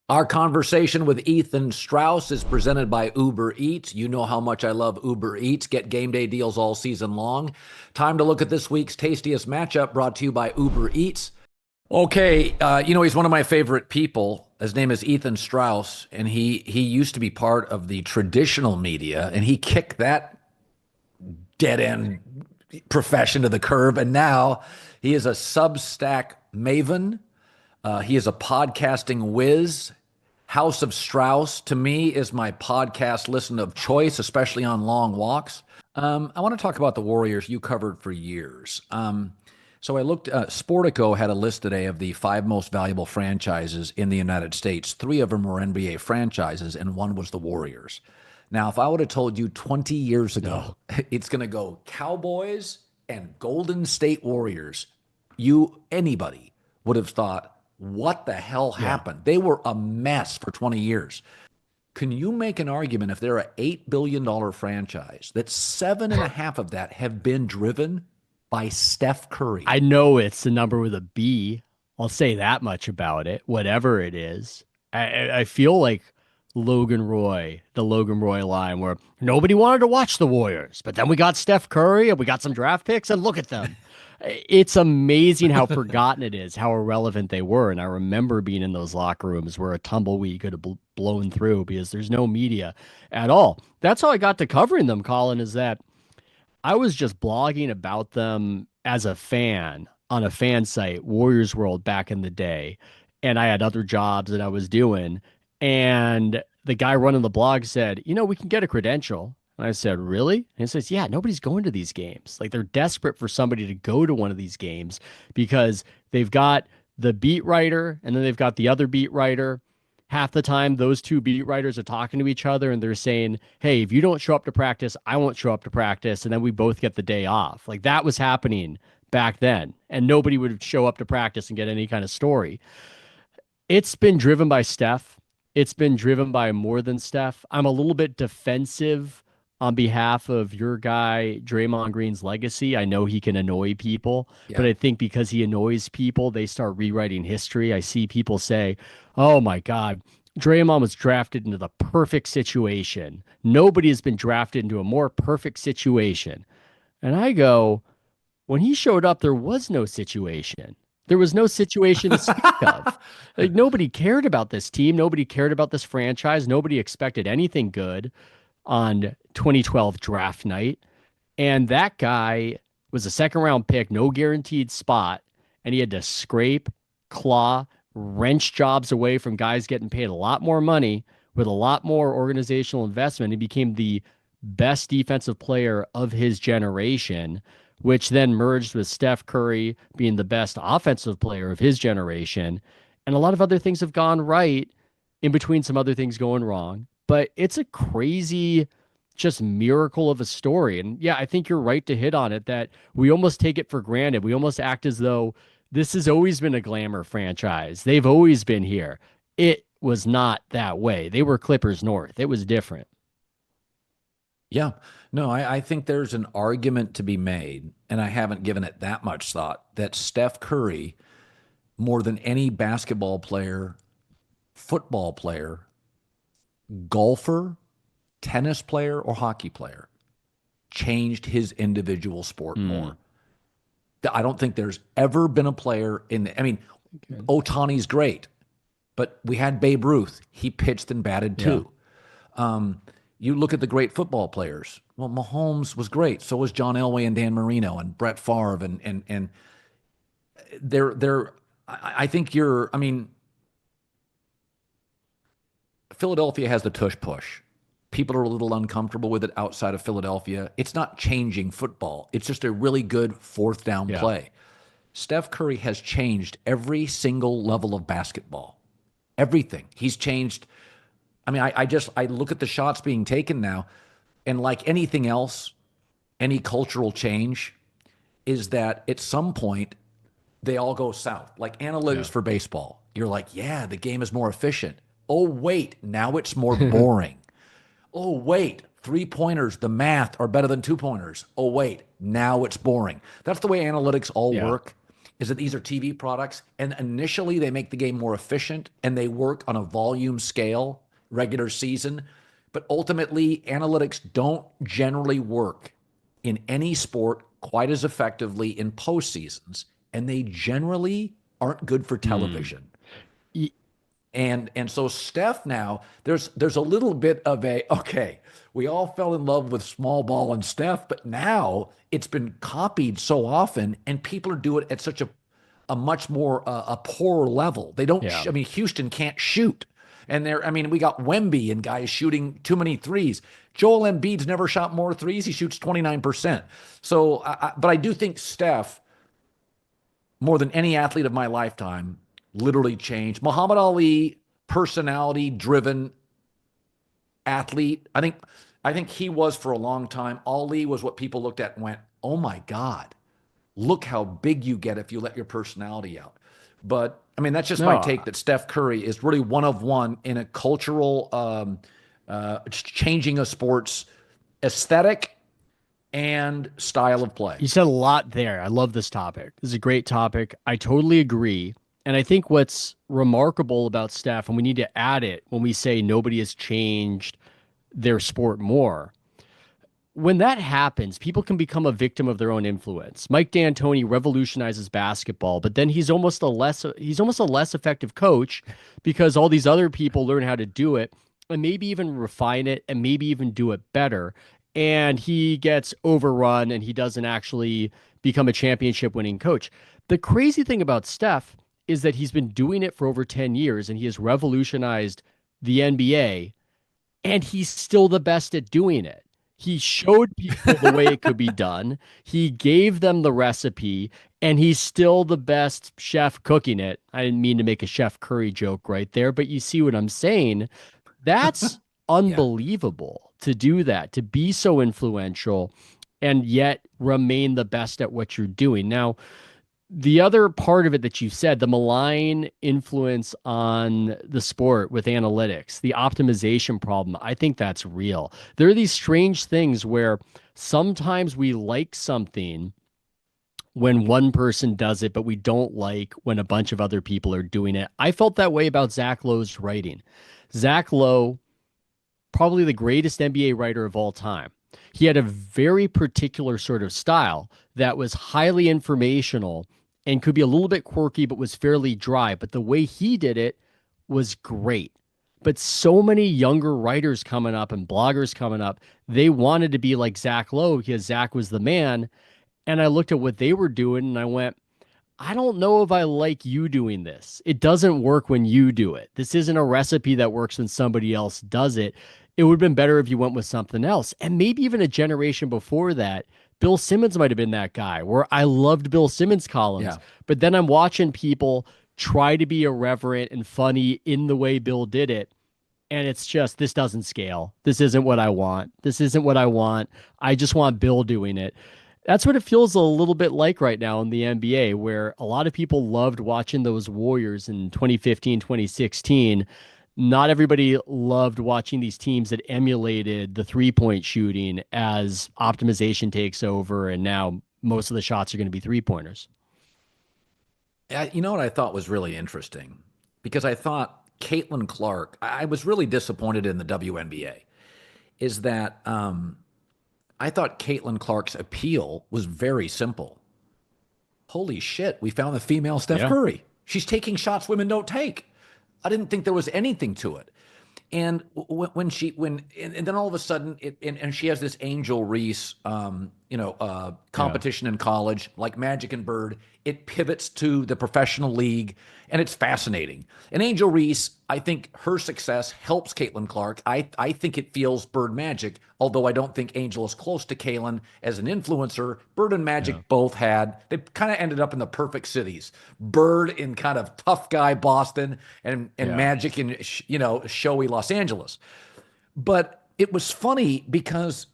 Our conversation with Ethan Strauss is presented by Uber Eats. You know how much I love Uber Eats. Get game day deals all season long. Time to look at this week's tastiest matchup brought to you by Uber Eats. Okay, he's one of my favorite people. His name is Ethan Strauss, and he used to be part of the traditional media, and he kicked that dead end profession to the curb, and now he is a Substack maven. He is a podcasting whiz. House of Strauss, to me, is my podcast listen of choice, especially on long walks. I want to talk about the Warriors you covered for years. So I looked, Sportico had a list today of the five most valuable franchises in the United States. Three of them were NBA franchises, and one was the Warriors. Now, if I would have told you 20 years ago, No. it's going to go Cowboys and Golden State Warriors, anybody would have thought, what the hell Yeah. happened? They were a mess for 20 years. Can you make an argument if they're an $8 billion franchise that seven and a half of that have been driven by Steph Curry? I know it's the number with a B. I'll say that much about it, whatever it is. I feel like the Logan Roy line where nobody wanted to watch the Warriors, but then we got Steph Curry and we got some draft picks and look at them. It's amazing how forgotten it is, how irrelevant they were. And I remember being in those locker rooms where a tumbleweed could have blown through because there's no media at all. That's how I got to covering them, Colin, is that I was just blogging about them as a fan on a fan site, Warriors World, back in the day. And I had other jobs that I was doing. And the guy running the blog said, we can get a credential. And I said, really? And he says, yeah, nobody's going to these games. Like they're desperate for somebody to go to one of these games because they've got the beat writer and then they've got the other beat writer. Half the time, those two beat writers are talking to each other and they're saying, hey, if you don't show up to practice, I won't show up to practice. And then we both get the day off. Like that was happening back then. And nobody would show up to practice and get any kind of story. It's been driven by Steph. It's been driven by more than Steph. I'm a little bit defensive on behalf of your guy, Draymond Green's legacy. I know he can annoy people, but Yeah. I think because he annoys people, they start rewriting history. I see people say, oh my God, Draymond was drafted into the perfect situation. Nobody has been drafted into a more perfect situation. And I go, when he showed up, there was no situation. There was no situation to speak of. Like nobody cared about this team. Nobody cared about this franchise. Nobody expected anything good on 2012 draft night. And that guy was a second round pick, no guaranteed spot. And he had to scrape, claw, wrench jobs away from guys getting paid a lot more money with a lot more organizational investment. He became the best defensive player of his generation, which then merged with Steph Curry being the best offensive player of his generation. And a lot of other things have gone right in between some other things going wrong. But it's a crazy, just miracle of a story. And yeah, I think you're right to hit on it that we almost take it for granted. We almost act as though this has always been a glamour franchise. They've always been here. It was not that way. They were Clippers North. It was different. Yeah. No, I think there's an argument to be made, and I haven't given it that much thought, that Steph Curry, more than any basketball player, football player, golfer, tennis player, or hockey player, changed his individual sport Hmm. more. I don't think there's ever been a player Okay. Ohtani's great, but we had Babe Ruth. He pitched and batted Yeah. too. You look at the great football players. Well, Mahomes was great. So was John Elway and Dan Marino and Brett Favre and they're I think Philadelphia has the tush push. People are a little uncomfortable with it outside of Philadelphia. It's not changing football. It's just a really good fourth down Yeah. play. Steph Curry has changed every single level of basketball. Everything. He's changed. I look at the shots being taken now, and like anything else, any cultural change is that at some point they all go south. Like analytics Yeah. for baseball. You're like, yeah, the game is more efficient. Oh, wait, now it's more boring. Oh, wait, three pointers, the math are better than two pointers. Oh, wait, now it's boring. That's the way analytics all Yeah. work. is that these are TV products, and initially they make the game more efficient and they work on a volume scale, regular season. But ultimately, analytics don't generally work in any sport quite as effectively in postseasons, and they generally aren't good for television. Y- And so Steph now, there's a little bit of a, okay, we all fell in love with small ball and Steph, but now it's been copied so often, and people do it at such a much more a poorer level. They don't. Yeah. I mean, Houston can't shoot, and I mean, we got Wemby and guys shooting too many threes. Joel Embiid's never shot more threes. He shoots 29%. So, but I do think Steph, more than any athlete of my lifetime, literally changed. Muhammad Ali, personality driven athlete. I think he was for a long time. Ali was what people looked at and went, "Oh my God, look how big you get if you let your personality out." But I mean, that's just my No, take, that Steph Curry is really one of one in a cultural changing of sports aesthetic and style of play. you said a lot there. I love this topic. This is a great topic. I totally agree. And I think what's remarkable about Steph, and we need to add it when we say nobody has changed their sport more. When that happens, people can become a victim of their own influence. Mike D'Antoni revolutionizes basketball, but then he's almost a less effective coach because all these other people learn how to do it and maybe even refine it and maybe even do it better. And he gets overrun and he doesn't actually become a championship winning coach. The crazy thing about Steph is that he's been doing it for over 10 years and he has revolutionized the NBA, and he's still the best at doing it. He showed people the way it could be done. He gave them the recipe, and he's still the best chef cooking it. I didn't mean to make a Chef Curry joke right there, but you see what I'm saying? That's Yeah. unbelievable to do that, to be so influential and yet remain the best at what you're doing. Now, the other part of it that you said, the malign influence on the sport with analytics, the optimization problem, I think that's real. There are these strange things where sometimes we like something when one person does it, but we don't like when a bunch of other people are doing it. I felt that way about Zach Lowe's writing. Zach Lowe, probably the greatest NBA writer of all time. He had a very particular sort of style that was highly informational and could be a little bit quirky, but was fairly dry. But the way he did it was great. But so many younger writers coming up and bloggers coming up, they wanted to be like Zach Lowe because Zach was the man. And I looked at what they were doing and I went, I don't know if I like you doing this. It doesn't work when you do it. This isn't a recipe that works when somebody else does it. It would have been better if you went with something else. And maybe even a generation before that, Bill Simmons might have been that guy where I loved Bill Simmons columns. Yeah. But then I'm watching people try to be irreverent and funny in the way Bill did it. And it's just, this doesn't scale. This isn't what I want. This isn't what I want. I just want Bill doing it. That's what it feels a little bit like right now in the NBA, where a lot of people loved watching those Warriors in 2015, 2016. Not everybody loved watching these teams that emulated the three-point shooting as optimization takes over, and now most of the shots are going to be three-pointers. You know what I thought was really interesting? Because I thought Caitlin Clark, I was really disappointed in the WNBA, is that I thought Caitlin Clark's appeal was very simple. Holy shit, we found the female Steph Yeah. Curry. She's taking shots women don't take. I didn't think there was anything to it. And and then all of a sudden, and she has this Angel Reese, competition in college, like Magic and Bird. It pivots to the professional league, and it's fascinating. And Angel Reese, I think her success helps Caitlin Clark. I think it feels Bird Magic, although I don't think Angel is close to Caitlin as an influencer. Bird and Magic Yeah. both they kind of ended up in the perfect cities. Bird in kind of tough guy Boston, and Yeah. Magic in showy Los Angeles. But it was funny because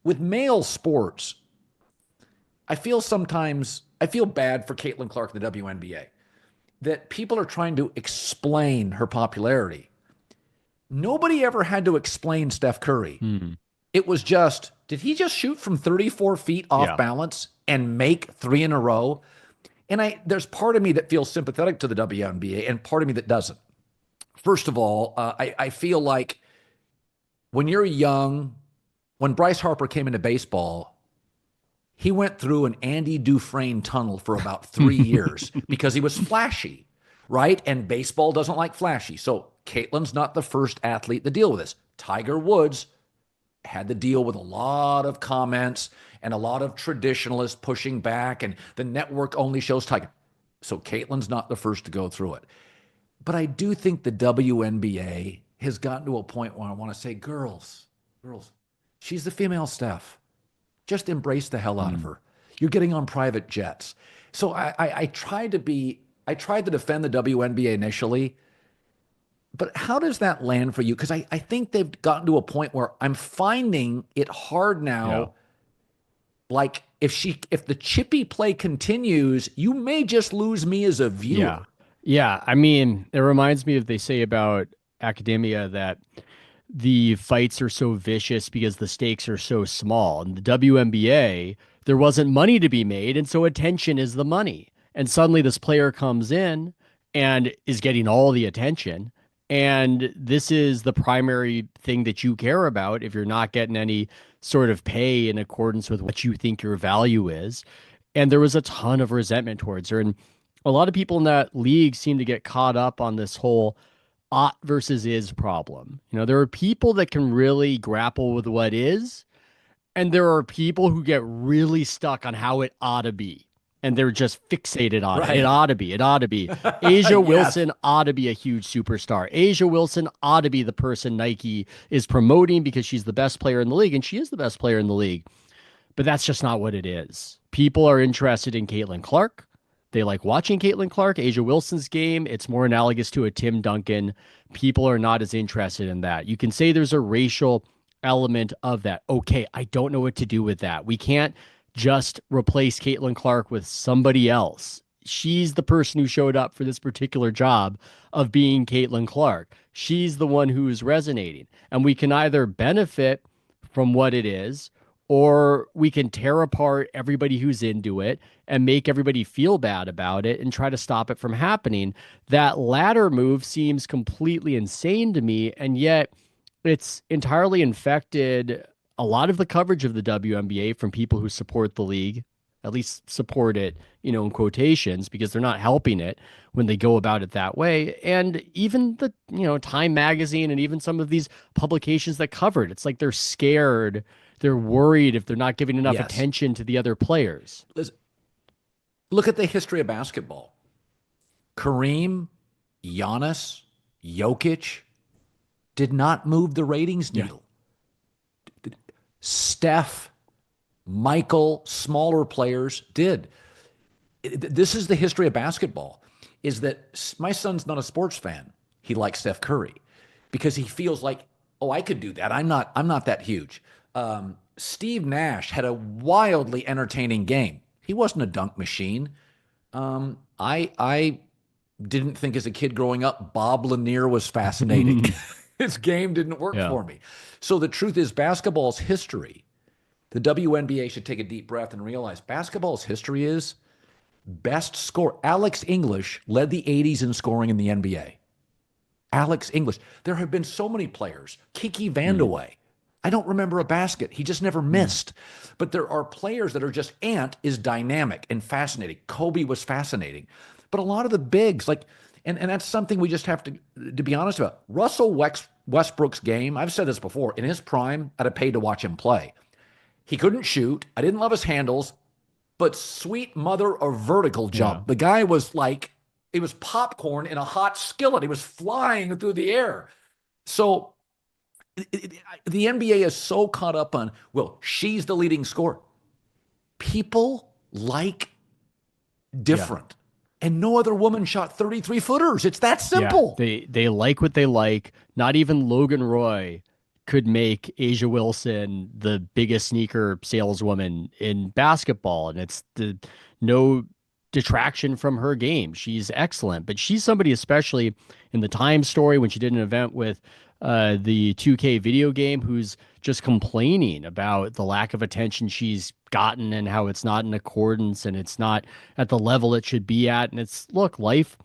with male sports, I feel bad for Caitlin Clark in the WNBA, that people are trying to explain her popularity. Nobody ever had to explain Steph Curry. It was just, did he just shoot from 34 feet off Yeah. balance and make three in a row? And there's part of me that feels sympathetic to the WNBA and part of me that doesn't. First of all, I feel like when you're young, when Bryce Harper came into baseball, he went through an Andy Dufresne tunnel for about 3 years because he was flashy, right? And baseball doesn't like flashy. So Caitlin's not the first athlete to deal with this. Tiger Woods had to deal with a lot of comments and a lot of traditionalists pushing back, and the network only shows Tiger. So Caitlin's not the first to go through it. But I do think the WNBA has gotten to a point where I want to say, girls, she's the female Steph. Just embrace the hell out of her. You're getting on private jets. So I tried to defend the WNBA initially, but how does that land for you? Because I think they've gotten to a point where I'm finding it hard now. Yeah. Like if the chippy play continues, you may just lose me as a viewer. Yeah. Yeah. I mean, it reminds me of they say about academia that the fights are so vicious because the stakes are so small. In the WNBA, there wasn't money to be made, and so attention is the money. And suddenly this player comes in and is getting all the attention. And this is the primary thing that you care about if you're not getting any sort of pay in accordance with what you think your value is. And there was a ton of resentment towards her. And a lot of people in that league seem to get caught up on this whole ought versus is problem. There are people that can really grapple with what is, and there are people who get really stuck on how it ought to be. And they're just fixated on it. It ought to be. It ought to be. Asia Yes. Wilson ought to be a huge superstar. Asia Wilson ought to be the person Nike is promoting because she's the best player in the league, and she is the best player in the league. But that's just not what it is. People are interested in Caitlin Clark. They like watching Caitlin Clark. Asia Wilson's game, it's more analogous to a Tim Duncan. People are not as interested in that. You can say there's a racial element of that. Okay, I don't know what to do with that. We can't just replace Caitlin Clark with somebody else. She's the person who showed up for this particular job of being Caitlin Clark. She's the one who is resonating. And we can either benefit from what it is, or we can tear apart everybody who's into it and make everybody feel bad about it and try to stop it from happening. That latter move seems completely insane to me, and yet it's entirely infected a lot of the coverage of the WNBA from people who support the league, at least support it, in quotations, because they're not helping it when they go about it that way. And even the, Time Magazine and even some of these publications that cover it, it's like they're scared. They're worried if they're not giving enough attention to the other players. Look at the history of basketball. Kareem, Giannis, Jokic did not move the ratings needle. Steph, Michael, smaller players did. This is the history of basketball, is that my son's not a sports fan. He likes Steph Curry because he feels like, oh, I could do that. I'm not that huge. Steve Nash had a wildly entertaining game. He wasn't a dunk machine. I didn't think as a kid growing up, Bob Lanier was fascinating. His game didn't work for me. So the truth is, basketball's history, the WNBA should take a deep breath and realize basketball's history is best score. Alex English led the 80s in scoring in the NBA. Alex English. There have been so many players. Kiki Vandeweghe. I don't remember a basket. He just never missed. But there are players that are just, Ant is dynamic and fascinating. Kobe was fascinating. But a lot of the bigs, and that's something we just have to be honest about. Russell Westbrook's game, I've said this before, in his prime, I'd have paid to watch him play. He couldn't shoot. I didn't love his handles, but sweet mother of vertical jump. The guy was like, it was popcorn in a hot skillet. He was flying through the air. So the NBA is so caught up on, well, she's the leading scorer. People like different. And no other woman shot 33-footers. It's that simple. Yeah, they like what they like. Not even Logan Roy could make Asia Wilson the biggest sneaker saleswoman in basketball. And it's no detraction from her game. She's excellent. But she's somebody, especially in the Time story, when she did an event with the 2K video game, who's just complaining about the lack of attention she's gotten and how it's not in accordance and it's not at the level it should be at. And it's, look, life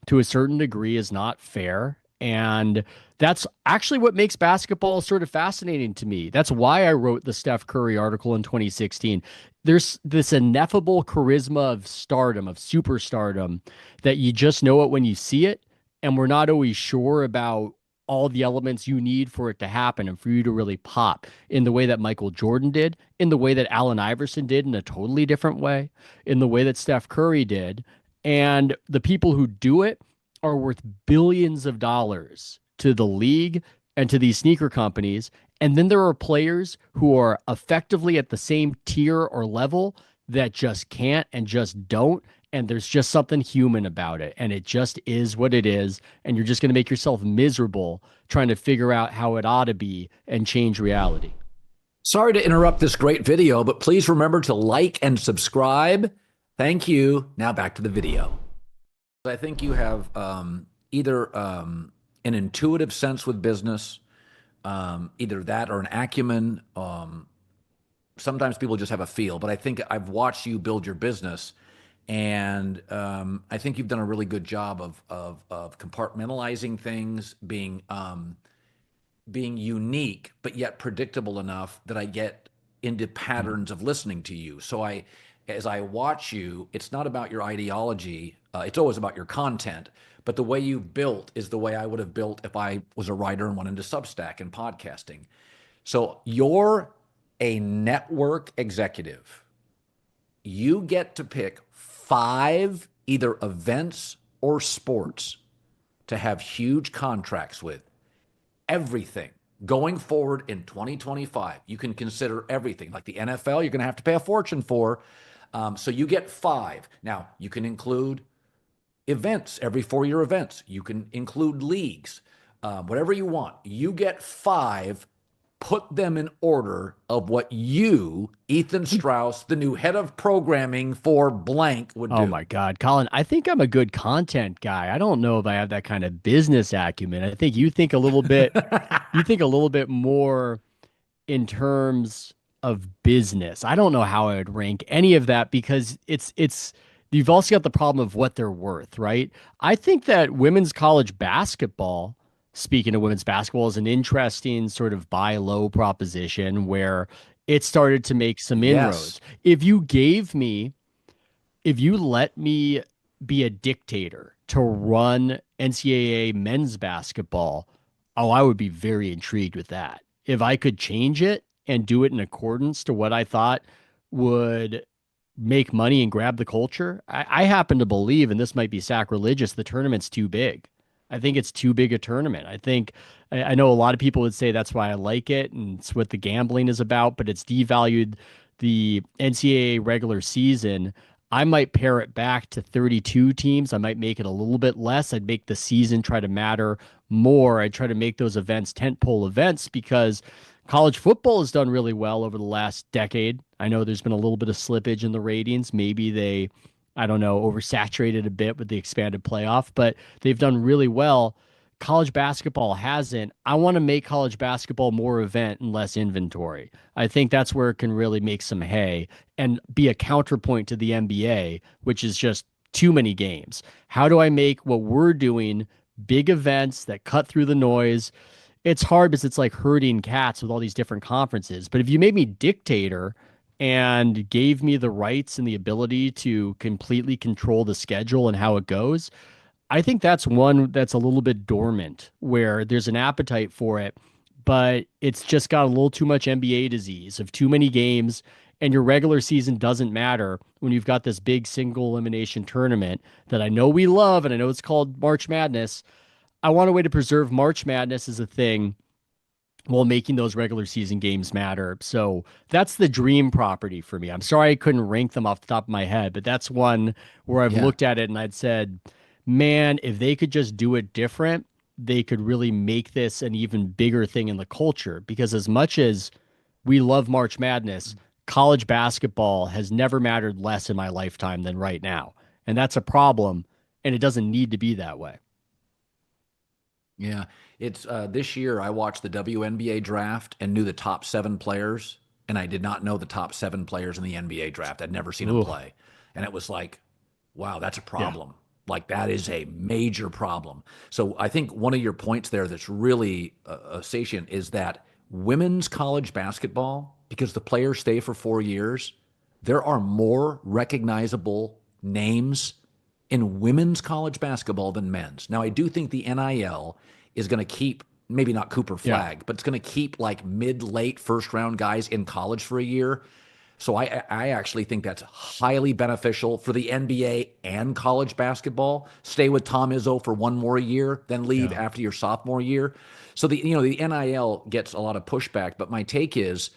to a certain degree is not fair. And that's actually what makes basketball sort of fascinating to me. That's why I wrote the Steph Curry article in 2016. There's this ineffable charisma of stardom, of superstardom, that you just know it when you see it. And we're not always sure about all the elements you need for it to happen and for you to really pop in the way that Michael Jordan did, in the way that Allen Iverson did in a totally different way, in the way that Steph Curry did. And the people who do it are worth billions of dollars to the league and to these sneaker companies. And then there are players who are effectively at the same tier or level that just can't and just don't. And there's just something human about it. And it just is what it is. And you're just going to make yourself miserable trying to figure out how it ought to be and change reality. Sorry to interrupt this great video, but please remember to like and subscribe. Thank you. Now back to the video. I think you have either an intuitive sense with business, either that or an acumen. Sometimes people just have a feel, but I think I've watched you build your business, and I think you've done a really good job of compartmentalizing things, being unique, but yet predictable enough that I get into patterns of listening to you. So as I watch you, it's not about your ideology. It's always about your content, but the way you've built is the way I would have built if I was a writer and went into Substack and podcasting. So you're a network executive. You get to pick 5 either events or sports to have huge contracts with. Everything going forward in 2025, you can consider everything. Like the NFL, you're going to have to pay a fortune for. So you get 5. Now, you can include events, every 4-year events. You can include leagues, whatever you want. You get 5. Put them in order of what you, Ethan Strauss, the new head of programming for blank, would do. Oh my God, Colin, I think I'm a good content guy. I don't know if I have that kind of business acumen. I think you think a little bit more in terms of business. I don't know how I would rank any of that because it's you've also got the problem of what they're worth, right? I think that women's college basketball, speaking of women's basketball, is an interesting sort of buy low proposition where it started to make some Yes. inroads. If you let me be a dictator to run NCAA men's basketball, oh, I would be very intrigued with that. If I could change it and do it in accordance to what I thought would make money and grab the culture, I happen to believe, and this might be sacrilegious, the tournament's too big. I think it's too big a tournament. I know a lot of people would say that's why I like it and it's what the gambling is about, but it's devalued the NCAA regular season. I might pare it back to 32 teams. I might make it a little bit less. I'd make the season try to matter more. I'd try to make those events tentpole events because college football has done really well over the last decade. I know there's been a little bit of slippage in the ratings. Maybe they, I don't know, oversaturated a bit with the expanded playoff, but they've done really well. College basketball hasn't. I want to make college basketball more event and less inventory. I think that's where it can really make some hay and be a counterpoint to the NBA, which is just too many games. How do I make what we're doing big events that cut through the noise? It's hard because it's like herding cats with all these different conferences. But if you made me dictator and gave me the rights and the ability to completely control the schedule and how it goes, I think that's one that's a little bit dormant where there's an appetite for it, but it's just got a little too much NBA disease of too many games, and your regular season doesn't matter when you've got this big single elimination tournament that I know we love, and I know it's called March Madness. I want a way to preserve March Madness as a thing while making those regular season games matter. So that's the dream property for me. I'm sorry I couldn't rank them off the top of my head, but that's one where I've Yeah. looked at it and I'd said, man, if they could just do it different, they could really make this an even bigger thing in the culture. Because as much as we love March Madness, college basketball has never mattered less in my lifetime than right now. And that's a problem. And it doesn't need to be that way. Yeah, it's this year I watched the WNBA draft and knew the top 7 players, and I did not know the top 7 players in the NBA draft. I'd never seen them Ooh, play. And it was like, wow, that's a yeah, problem. Like that is a major problem. So I think one of your points there that's really satiant is that women's college basketball, because the players stay for 4 years, there are more recognizable names in women's college basketball than men's. Now, I do think the NIL is going to keep, maybe not Cooper yeah, Flag, but it's going to keep like mid, late first round guys in college for a year. So I actually think that's highly beneficial for the NBA and college basketball. Stay with Tom Izzo for one more year, then leave yeah, after your sophomore year. So the NIL gets a lot of pushback, but my take is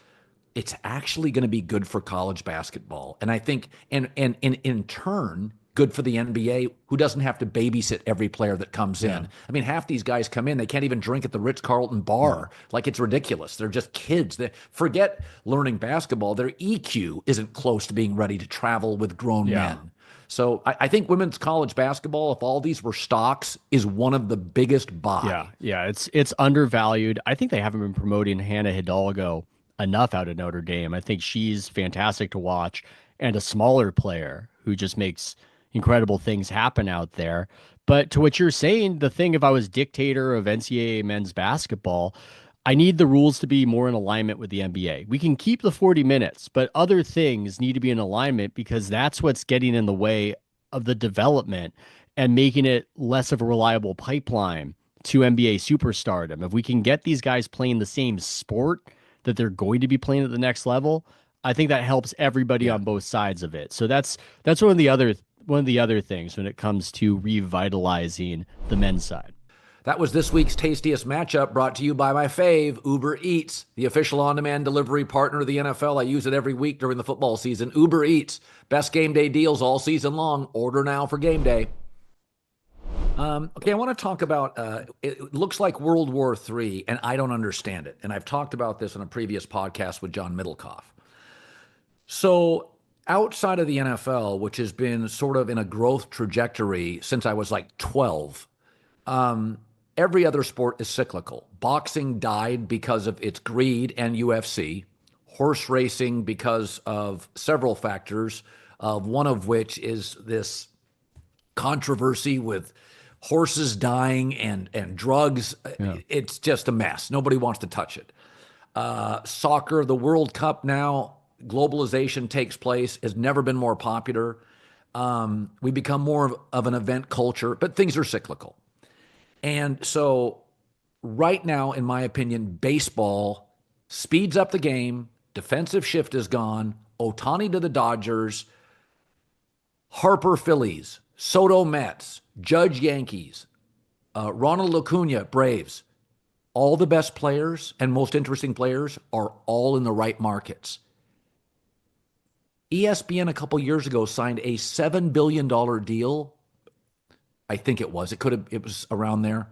it's actually going to be good for college basketball. And I think, and in turn, good for the NBA, who doesn't have to babysit every player that comes yeah, in. I mean, half these guys come in, they can't even drink at the Ritz-Carlton yeah, bar. Like it's ridiculous. They're just kids. They forget learning basketball. Their EQ isn't close to being ready to travel with grown yeah. men. So I think women's college basketball, if all these were stocks, is one of the biggest Yeah, buy. yeah, it's undervalued. I think they haven't been promoting Hannah Hidalgo enough out of Notre Dame. I think she's fantastic to watch and a smaller player who just makes incredible things happen out there. But to what you're saying, the thing if I was dictator of NCAA men's basketball, I need the rules to be more in alignment with the NBA. We can keep the 40 minutes, but other things need to be in alignment because that's what's getting in the way of the development and making it less of a reliable pipeline to NBA superstardom. If we can get these guys playing the same sport that they're going to be playing at the next level, I think that helps everybody Yeah. on both sides of it. So that's one of the other things when it comes to revitalizing the men's side. That was this week's tastiest matchup brought to you by my fave, Uber Eats, the official on demand delivery partner of the NFL. I use it every week during the football season. Uber Eats, best game day deals all season long. Order now for game day. Okay, I want to talk about it looks like World War III, and I don't understand it. And I've talked about this in a previous podcast with John Middlecoff. So, outside of the NFL, which has been sort of in a growth trajectory since I was like 12, um, every other sport is cyclical. Boxing died because of its greed and UFC. Horse racing because of several factors, one of which is this controversy with horses dying and drugs. Yeah. It's just a mess. Nobody wants to touch it. Soccer, the World Cup now, globalization takes place, has never been more popular. We become more of an event culture, but things are cyclical. And so, right now, in my opinion, baseball speeds up the game. Defensive shift is gone. Ohtani to the Dodgers, Harper Phillies, Soto Mets, Judge Yankees, Ronald Acuna Braves. All the best players and most interesting players are all in the right markets. ESPN a couple years ago signed a $7 billion deal. I think it was. It was around there.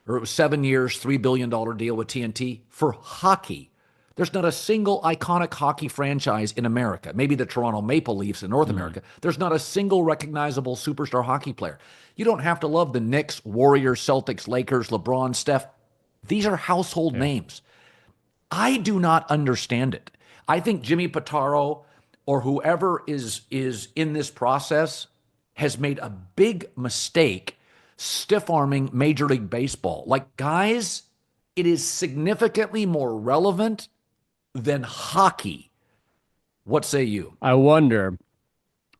Or it was 7 years, $3 billion deal with TNT for hockey. There's not a single iconic hockey franchise in America. Maybe the Toronto Maple Leafs in North Mm. America. There's not a single recognizable superstar hockey player. You don't have to love the Knicks, Warriors, Celtics, Lakers, LeBron, Steph. These are household Yeah. names. I do not understand it. I think Jimmy Pitaro or whoever is in this process has made a big mistake stiff arming Major League Baseball. Like, guys, it is significantly more relevant than hockey. What say you? I wonder.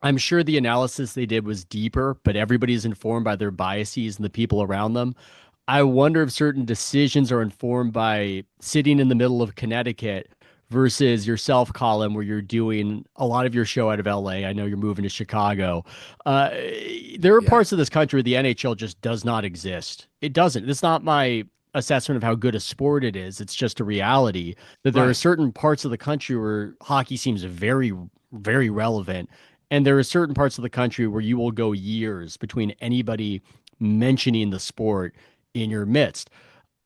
I'm sure the analysis they did was deeper, but everybody's informed by their biases and the people around them. I wonder if certain decisions are informed by sitting in the middle of Connecticut versus yourself, Colin, where you're doing a lot of your show out of LA. I know you're moving to Chicago. Uh, there are Yeah, parts of this country where the NHL just does not exist. It doesn't. It's not my assessment of how good a sport it is. It's just a reality that there are right. certain parts of the country where hockey seems very, very relevant. And there are certain parts of the country where you will go years between anybody mentioning the sport in your midst.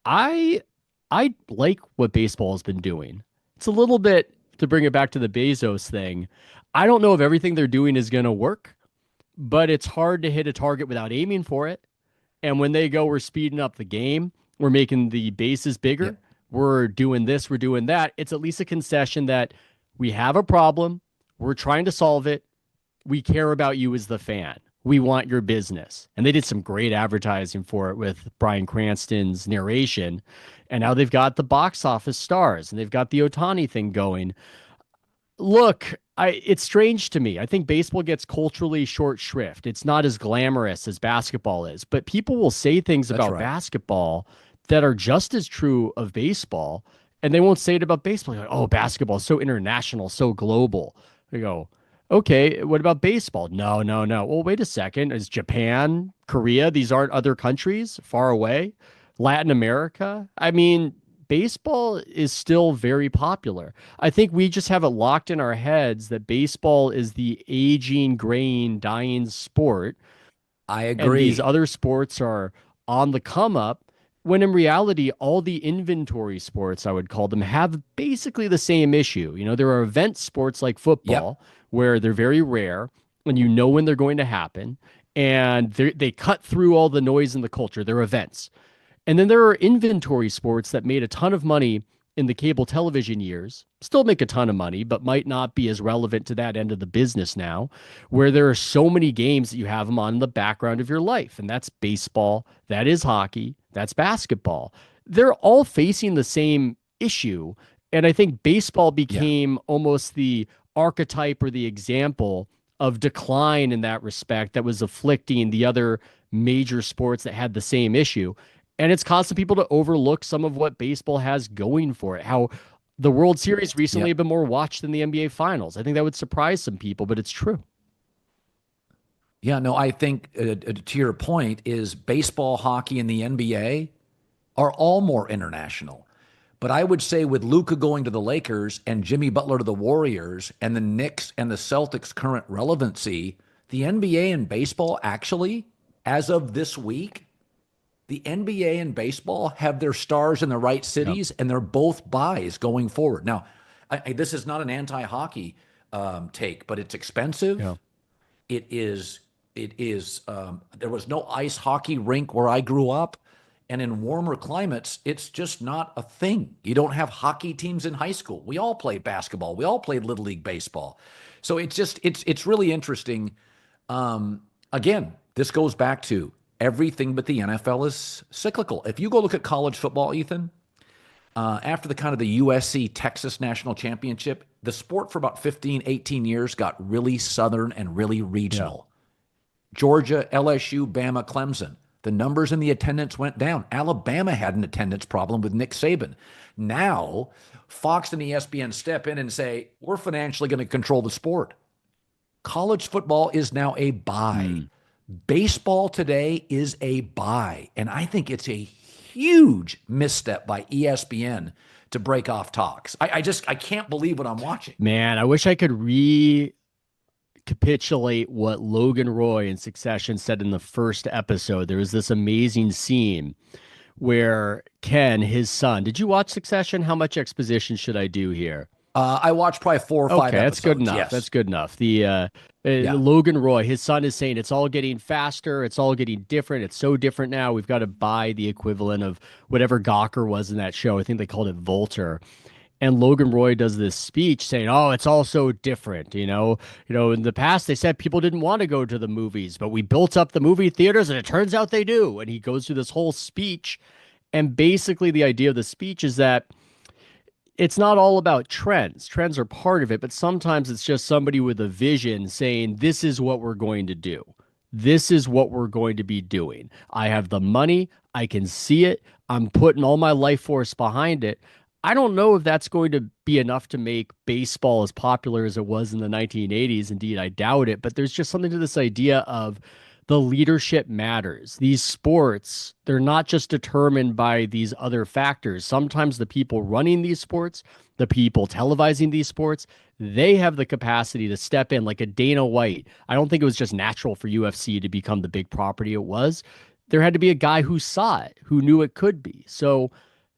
I I like what baseball has been doing. It's a little bit to bring it back to the Bezos thing. I don't know if everything they're doing is going to work, but it's hard to hit a target without aiming for it. And when they go, we're speeding up the game, we're making the bases bigger, Yep. we're doing this, we're doing that. It's at least a concession that we have a problem, we're trying to solve it, we care about you as the fan. We want your business. And they did some great advertising for it with Bryan Cranston's narration. And now they've got the box office stars and they've got the Ohtani thing going. Look, it's strange to me. I think baseball gets culturally short shrift. It's not as glamorous as basketball is, but people will say things That's about right. basketball that are just as true of baseball, and they won't say it about baseball. Like, oh, basketball is so international, so global. They go, okay, what about baseball? No, no, no. Well, wait a second. Is Japan, Korea, these aren't other countries far away? Latin America? I mean, baseball is still very popular. I think we just have it locked in our heads that baseball is the aging, graying, dying sport, I and these agree. other sports are on the come up. When in reality, all the inventory sports, I would call them, have basically the same issue. You know, there are event sports like Yep. football where they're very rare and you know when they're going to happen, and they cut through all the noise in the culture. They're events. And then there are inventory sports that made a ton of money in the cable television years, still make a ton of money, but might not be as relevant to that end of the business now, where there are so many games that you have them on in the background of your life. And that's baseball, that is hockey, that's basketball. They're all facing the same issue. And I think baseball Yeah. became almost the archetype or the example of decline in that respect that was afflicting the other major sports that had the same issue. And it's causing people to overlook some of what baseball has going for it. How the World Series recently Yep. have been more watched than the NBA Finals. I think that would surprise some people, but it's true. Yeah, no, I think to your point is baseball, hockey, and the NBA are all more international. But I would say with Luka going to the Lakers and Jimmy Butler to the Warriors and the Knicks and the Celtics' current relevancy, the NBA and baseball actually, as of this week, the NBA and baseball have their stars in the right Yeah. cities, and they're both buys going forward. Now, this is not an anti-hockey take, but it's Yeah. expensive. It is. It is. There was no ice hockey rink where I grew up, and in warmer climates, it's just not a thing. You don't have hockey teams in high school. We all played basketball. We all played little league baseball. So it's really interesting. Again, this goes back to everything but the NFL is cyclical. If you go look at college football, Ethan, after the kind of the USC Texas national championship, the sport for about 15, 18 years got really southern and really Yeah. regional. Georgia, LSU, Bama, Clemson. The numbers and the attendance went down. Alabama had an attendance problem with Nick Saban. Now, Fox and ESPN step in and say, we're financially going to control the sport. College football is now a buy. Mm. Baseball today is a buy. And I think it's a huge misstep by ESPN to break off talks. I can't believe what I'm watching. Man, I wish I could recapitulate what Logan Roy in Succession said in the first episode. There was this amazing scene where Ken, his son, did you watch Succession? How much exposition should I do here? I watched probably 4 or 5 Okay, that's good episodes. enough. Yes. That's good enough. The Yeah. Logan Roy, his son is saying it's all getting faster, it's all getting different. It's so different now. We've got to buy the equivalent of whatever Gawker was in that show. I think they called it Volter. And Logan Roy does this speech saying, "Oh, it's all so different." In the past they said people didn't want to go to the movies, but we built up the movie theaters, and it turns out they do. And he goes through this whole speech, and basically the idea of the speech is that it's not all about trends. Trends are part of it, but sometimes it's just somebody with a vision saying, this is what we're going to do. This is what we're going to be doing. I have the money. I can see it. I'm putting all my life force behind it. I don't know if that's going to be enough to make baseball as popular as it was in the 1980s. Indeed, I doubt it. But there's just something to this idea of the leadership matters. These sports, they're not just determined by these other factors. Sometimes the people running these sports, the people televising these sports, they have the capacity to step in like a Dana White. I don't think it was just natural for UFC to become the big property it was. There had to be a guy who saw it, who knew it could be. So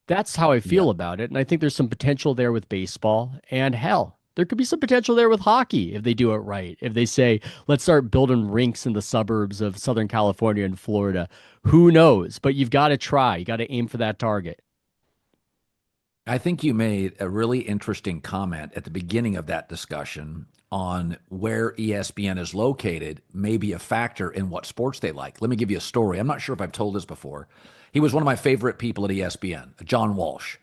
that's how I feel Yeah. about it. And I think there's some potential there with baseball. And hell, There could be some potential there with hockey if they do it right. If they say, let's start building rinks in the suburbs of Southern California and Florida, who knows? But you've got to try. You got to aim for that target. I think you made a really interesting comment at the beginning of that discussion on where ESPN is located may be a factor in what sports they like. Let me give you a story. I'm not sure if I've told this before. He was one of my favorite people at ESPN, John Walsh,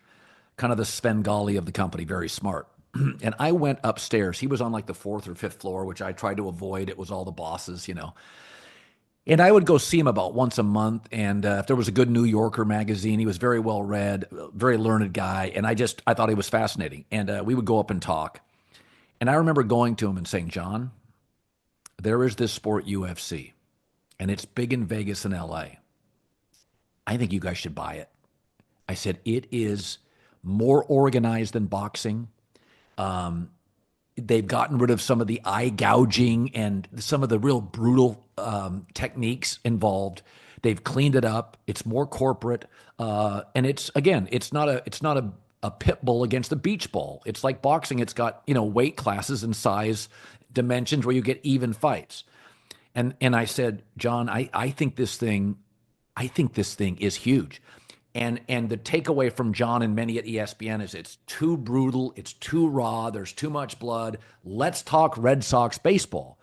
kind of the Svengali of the company, very smart. And I went upstairs. He was on like the fourth or fifth floor, which I tried to avoid. It was all the bosses, you know. And I would go see him about once a month. And if there was a good New Yorker magazine, he was very well read, very learned guy. And I thought he was fascinating. And we would go up and talk. And I remember going to him and saying, John, there is this sport UFC, and it's big in Vegas and LA. I think you guys should buy it. I said, it is more organized than boxing. They've gotten rid of some of the eye gouging and some of the real brutal techniques involved. They've cleaned it up. It's more corporate, and it's not a pit bull against a beach ball. It's like boxing. It's got weight classes and size dimensions where you get even fights. And I said, John, I think this thing is huge. And the takeaway from John and many at ESPN is it's too brutal, it's too raw, there's too much blood. Let's talk Red Sox baseball.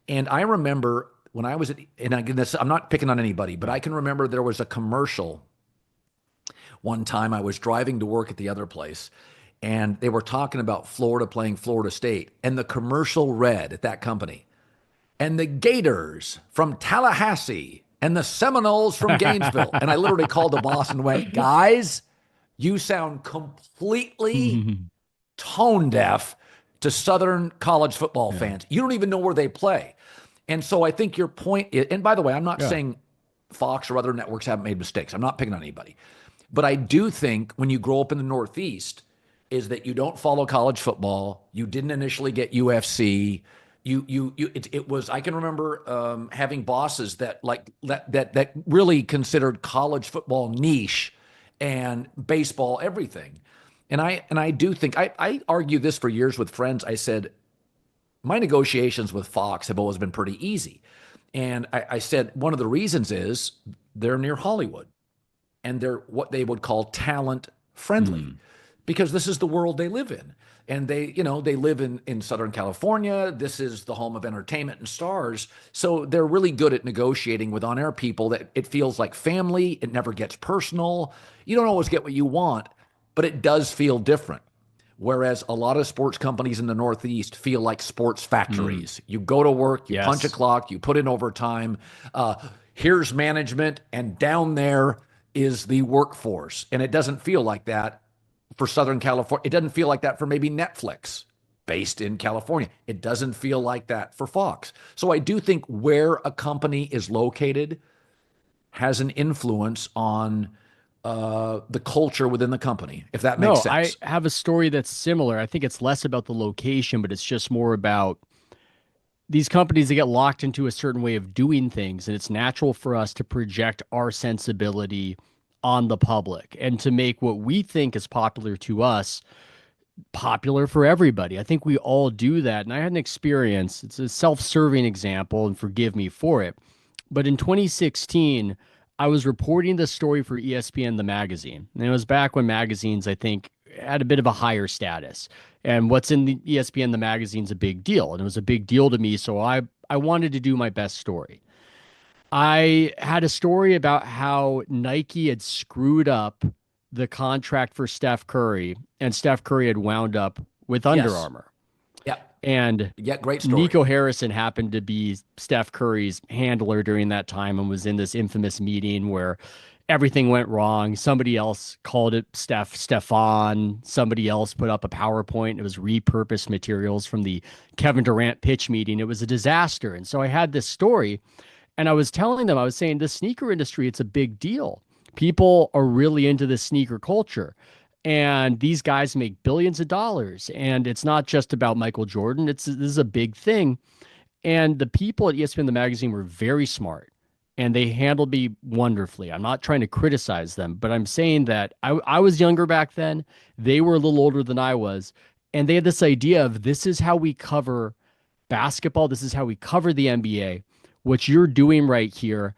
And I remember when I was I'm not picking on anybody, but I can remember there was a commercial one time. I was driving to work at the other place, and they were talking about Florida playing Florida State. And the commercial read at that company, and the Gators from Tallahassee and the Seminoles from Gainesville. And I literally called the boss and went, guys, you sound completely tone deaf to Southern college football fans. You don't even know where they play. And so I think your point is, and by the way, I'm not saying Fox or other networks haven't made mistakes. I'm not picking on anybody. But I do think when you grow up in the Northeast is that you don't follow college football. You didn't initially get UFC. It was, I can remember having bosses that really considered college football niche and baseball everything. And I do think, I argue this for years with friends. I said, my negotiations with Fox have always been pretty easy. And I said, one of the reasons is they're near Hollywood and they're what they would call talent friendly because this is the world they live in. And they live in Southern California. This is the home of entertainment and stars. So they're really good at negotiating with on-air people that it feels like family. It never gets personal. You don't always get what you want, but it does feel different. Whereas a lot of sports companies in the Northeast feel like sports factories. You go to work, you punch a clock, you put in overtime. Here's management, and down there is the workforce. And it doesn't feel like that for Southern California. It doesn't feel like that for maybe Netflix based in California. It doesn't feel like that for Fox. So I do think where a company is located has an influence on the culture within the company, if that makes sense. I have a story that's similar. I think it's less about the location, but it's just more about these companies that get locked into a certain way of doing things. And it's natural for us to project our sensibility on the public and to make what we think is popular to us popular for everybody. I think we all do that. And I had an experience, it's a self-serving example, and forgive me for it. But in 2016, I was reporting the story for ESPN, the magazine. And it was back when magazines, I think, had a bit of a higher status. And what's in the ESPN, the magazine's a big deal. And it was a big deal to me. So I wanted to do my best story. I had a story about how Nike had screwed up the contract for Steph Curry, and Steph Curry had wound up with Under Armour. Yeah. And great story. Nico Harrison happened to be Steph Curry's handler during that time and was in this infamous meeting where everything went wrong. Somebody else called it Stefan. Somebody else put up a PowerPoint. It was repurposed materials from the Kevin Durant pitch meeting. It was a disaster. And so I had this story, and I was telling them, I was saying, the sneaker industry, it's a big deal. People are really into the sneaker culture. And these guys make billions of dollars. And it's not just about Michael Jordan. This is a big thing. And the people at ESPN, the magazine, were very smart. And they handled me wonderfully. I'm not trying to criticize them, but I'm saying that I was younger back then. They were a little older than I was. And they had this idea of this is how we cover basketball. This is how we cover the NBA. What you're doing right here,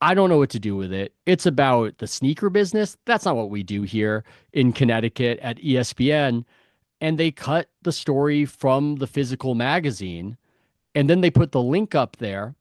I don't know what to do with it. It's about the sneaker business. That's not what we do here in Connecticut at ESPN. And they cut the story from the physical magazine and then they put the link up there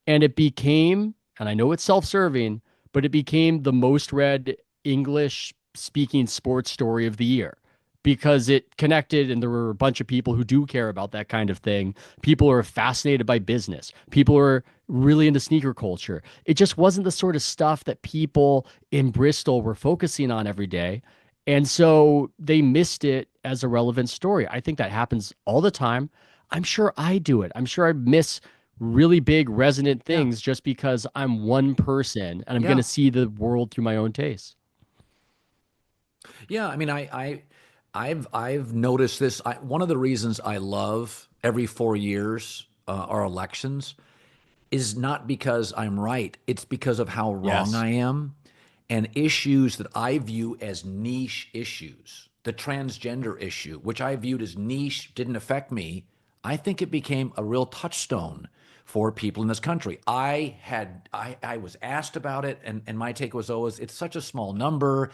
and it became, and I know it's self-serving, but it became the most read English speaking sports story of the year because it connected and there were a bunch of people who do care about that kind of thing. People are fascinated by business. People are really into sneaker culture. It just wasn't the sort of stuff that people in Bristol were focusing on every day. And so they missed it as a relevant story. I think that happens all the time. I'm sure I do it. I'm sure I miss really big resonant Yeah. things just because I'm one person and I'm going Yeah. to see the world through my own taste. Yeah. I mean, I've noticed this. One of the reasons I love every 4 years our elections is not because I'm right. It's because of how wrong Yes. I am and issues that I view as niche issues. The transgender issue, which I viewed as niche, didn't affect me. I think it became a real touchstone for people in this country. I was asked about it, and my take was always, it's such a small number.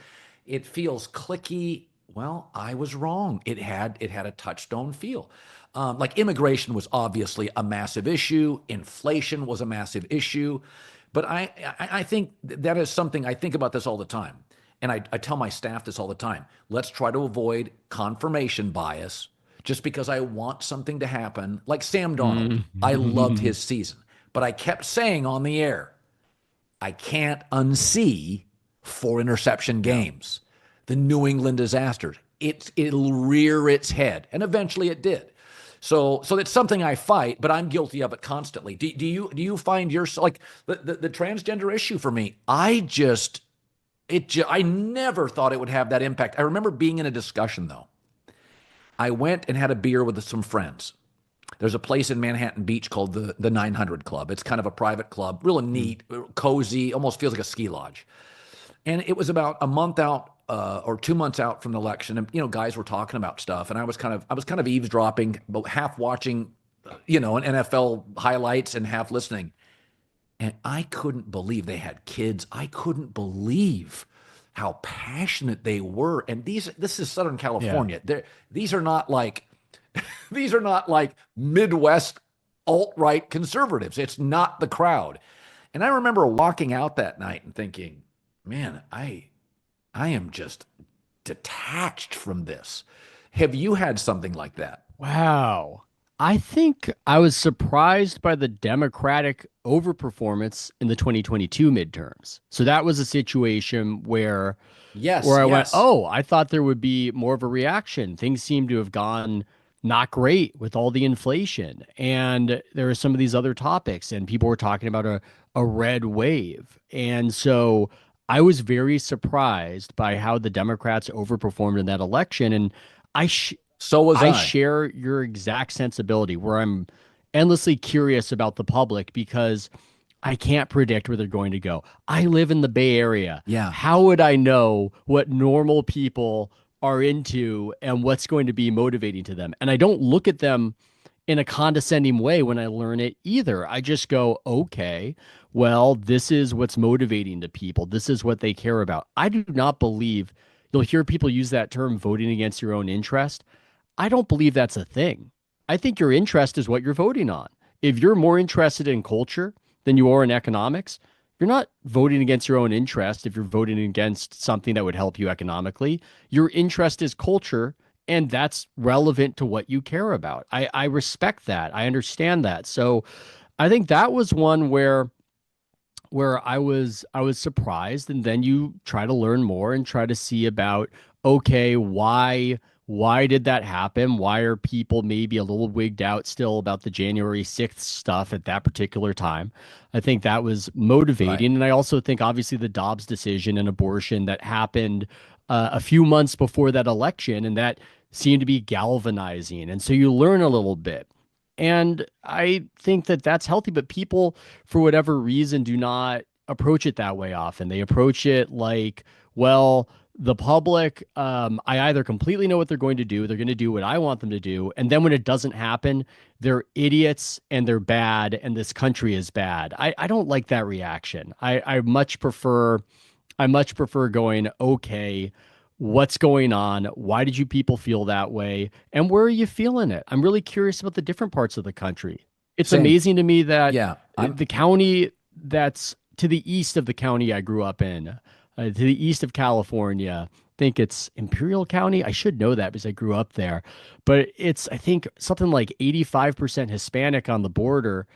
It feels clicky. Well, I was wrong. It had a touchstone feel. Like immigration was obviously a massive issue. Inflation was a massive issue. But I think that is something I think about this all the time. And I tell my staff this all the time. Let's try to avoid confirmation bias just because I want something to happen. Like Sam Darnold, I loved Mm. his season, but I kept saying on the air, I can't unsee 4 interception Yeah. games, the New England disasters. It'll rear its head, and eventually it did. So it's something I fight, but I'm guilty of it constantly. Do you find yourself like the transgender issue for me? I never thought it would have that impact. I remember being in a discussion though. I went and had a beer with some friends. There's a place in Manhattan Beach called the 900 Club. It's kind of a private club, really neat, cozy, almost feels like a ski lodge. And it was about a month out or 2 months out from the election, and guys were talking about stuff, and I was kind of eavesdropping, but half watching, an NFL highlights and half listening. And I couldn't believe they had kids. I couldn't believe how passionate they were. And this is Southern Yeah. California. These are not like these are not like Midwest alt-right conservatives. It's not the crowd. And I remember walking out that night and thinking, man, I am just detached from this. Have you had something like that? Wow. I think I was surprised by the Democratic overperformance in the 2022 midterms. So that was a situation where Yes, I went, yes. oh, I thought there would be more of a reaction. Things seem to have gone not great with all the inflation. And there are some of these other topics, and people were talking about a red wave. And so I was very surprised by how the Democrats overperformed in that election. And I, sh- So was I I. share your exact sensibility where I'm endlessly curious about the public because I can't predict where they're going to go. I live in the Bay Area. Yeah. How would I know what normal people are into and what's going to be motivating to them? And I don't look at them in a condescending way when I learn it either. I just go, okay, well, this is what's motivating to people. This is what they care about. I do not believe you'll hear people use that term voting against your own interest. I don't believe that's a thing. I think your interest is what you're voting on. If you're more interested in culture than you are in economics, you're not voting against your own interest if you're voting against something that would help you economically. Your interest is culture, and that's relevant to what you care about. I respect that. I understand that. So I think that was one where I was surprised, and then you try to learn more and try to see about, okay, why did that happen? Why are people maybe a little wigged out still about the January 6th stuff at that particular time? I think that was Right. motivating. And I also think obviously the Dobbs decision and abortion that happened a few months before that election, and that seemed to be galvanizing. And so you learn a little bit. And I think that that's healthy, but people, for whatever reason, do not approach it that way often. They approach it like, well, The public, I either completely know what they're going to do, they're going to do what I want them to do, and then when it doesn't happen, they're idiots and they're bad, and this country is bad. I don't like that reaction. I much prefer going, okay, what's going on? Why did you people feel that way? And where are you feeling it? I'm really curious about the different parts of the country. It's Same. amazing to me that Yeah. I'm the county that's to the east of the county I grew up in, to the east of California, I think it's Imperial County. I should know that because I grew up there. But it's, I think, something like 85% Hispanic on the border.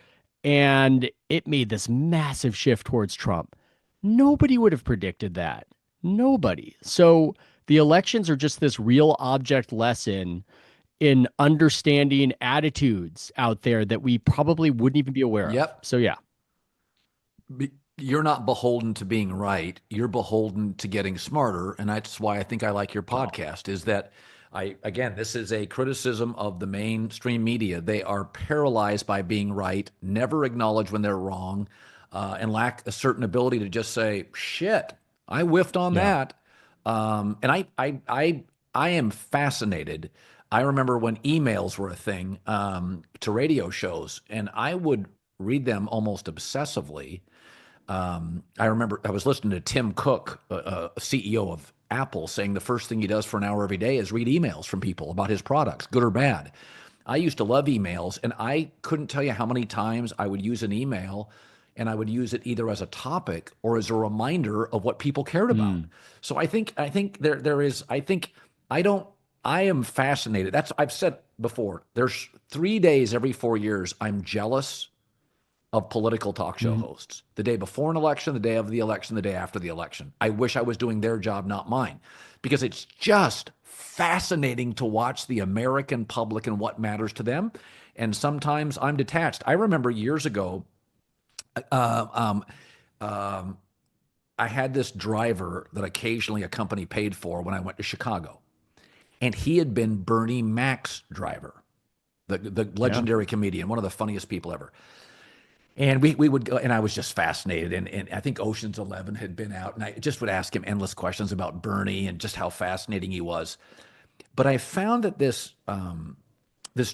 And it made this massive shift towards Trump. Nobody would have predicted that. Nobody. So the elections are just this real object lesson in understanding attitudes out there that we probably wouldn't even be aware of. Yep. So yeah. You're not beholden to being right. You're beholden to getting smarter. And that's why I think I like your Oh, podcast is that again, this is a criticism of the mainstream media. They are paralyzed by being right, never acknowledge when they're wrong, and lack a certain ability to just say, shit, I whiffed on yeah. that. And I am fascinated. I remember when emails were a thing, to radio shows, and I would read them almost obsessively. I remember I was listening to Tim Cook, CEO of Apple, saying the first thing he does for an hour every day is read emails from people about his products, good or bad. I used to love emails, and I couldn't tell you how many times I would use an email and I would use it either as a topic or as a reminder of what people cared about. Mm. So I think there is I think I don't I am fascinated. That's I've said before. There's 3 days every 4 years I'm jealous of political talk show Mm. hosts. The day before an election, the day of the election, the day after the election. I wish I was doing their job, not mine, because it's just fascinating to watch the American public and what matters to them. And sometimes I'm detached. I remember years ago, uh, um, um, I had this driver that occasionally a company paid for when I went to Chicago, and he had been Bernie Mac's driver, the Yeah. legendary comedian, one of the funniest people ever. And we would go, and I was just fascinated. And I think Ocean's 11 had been out, and I just would ask him endless questions about Bernie and just how fascinating he was. But I found that this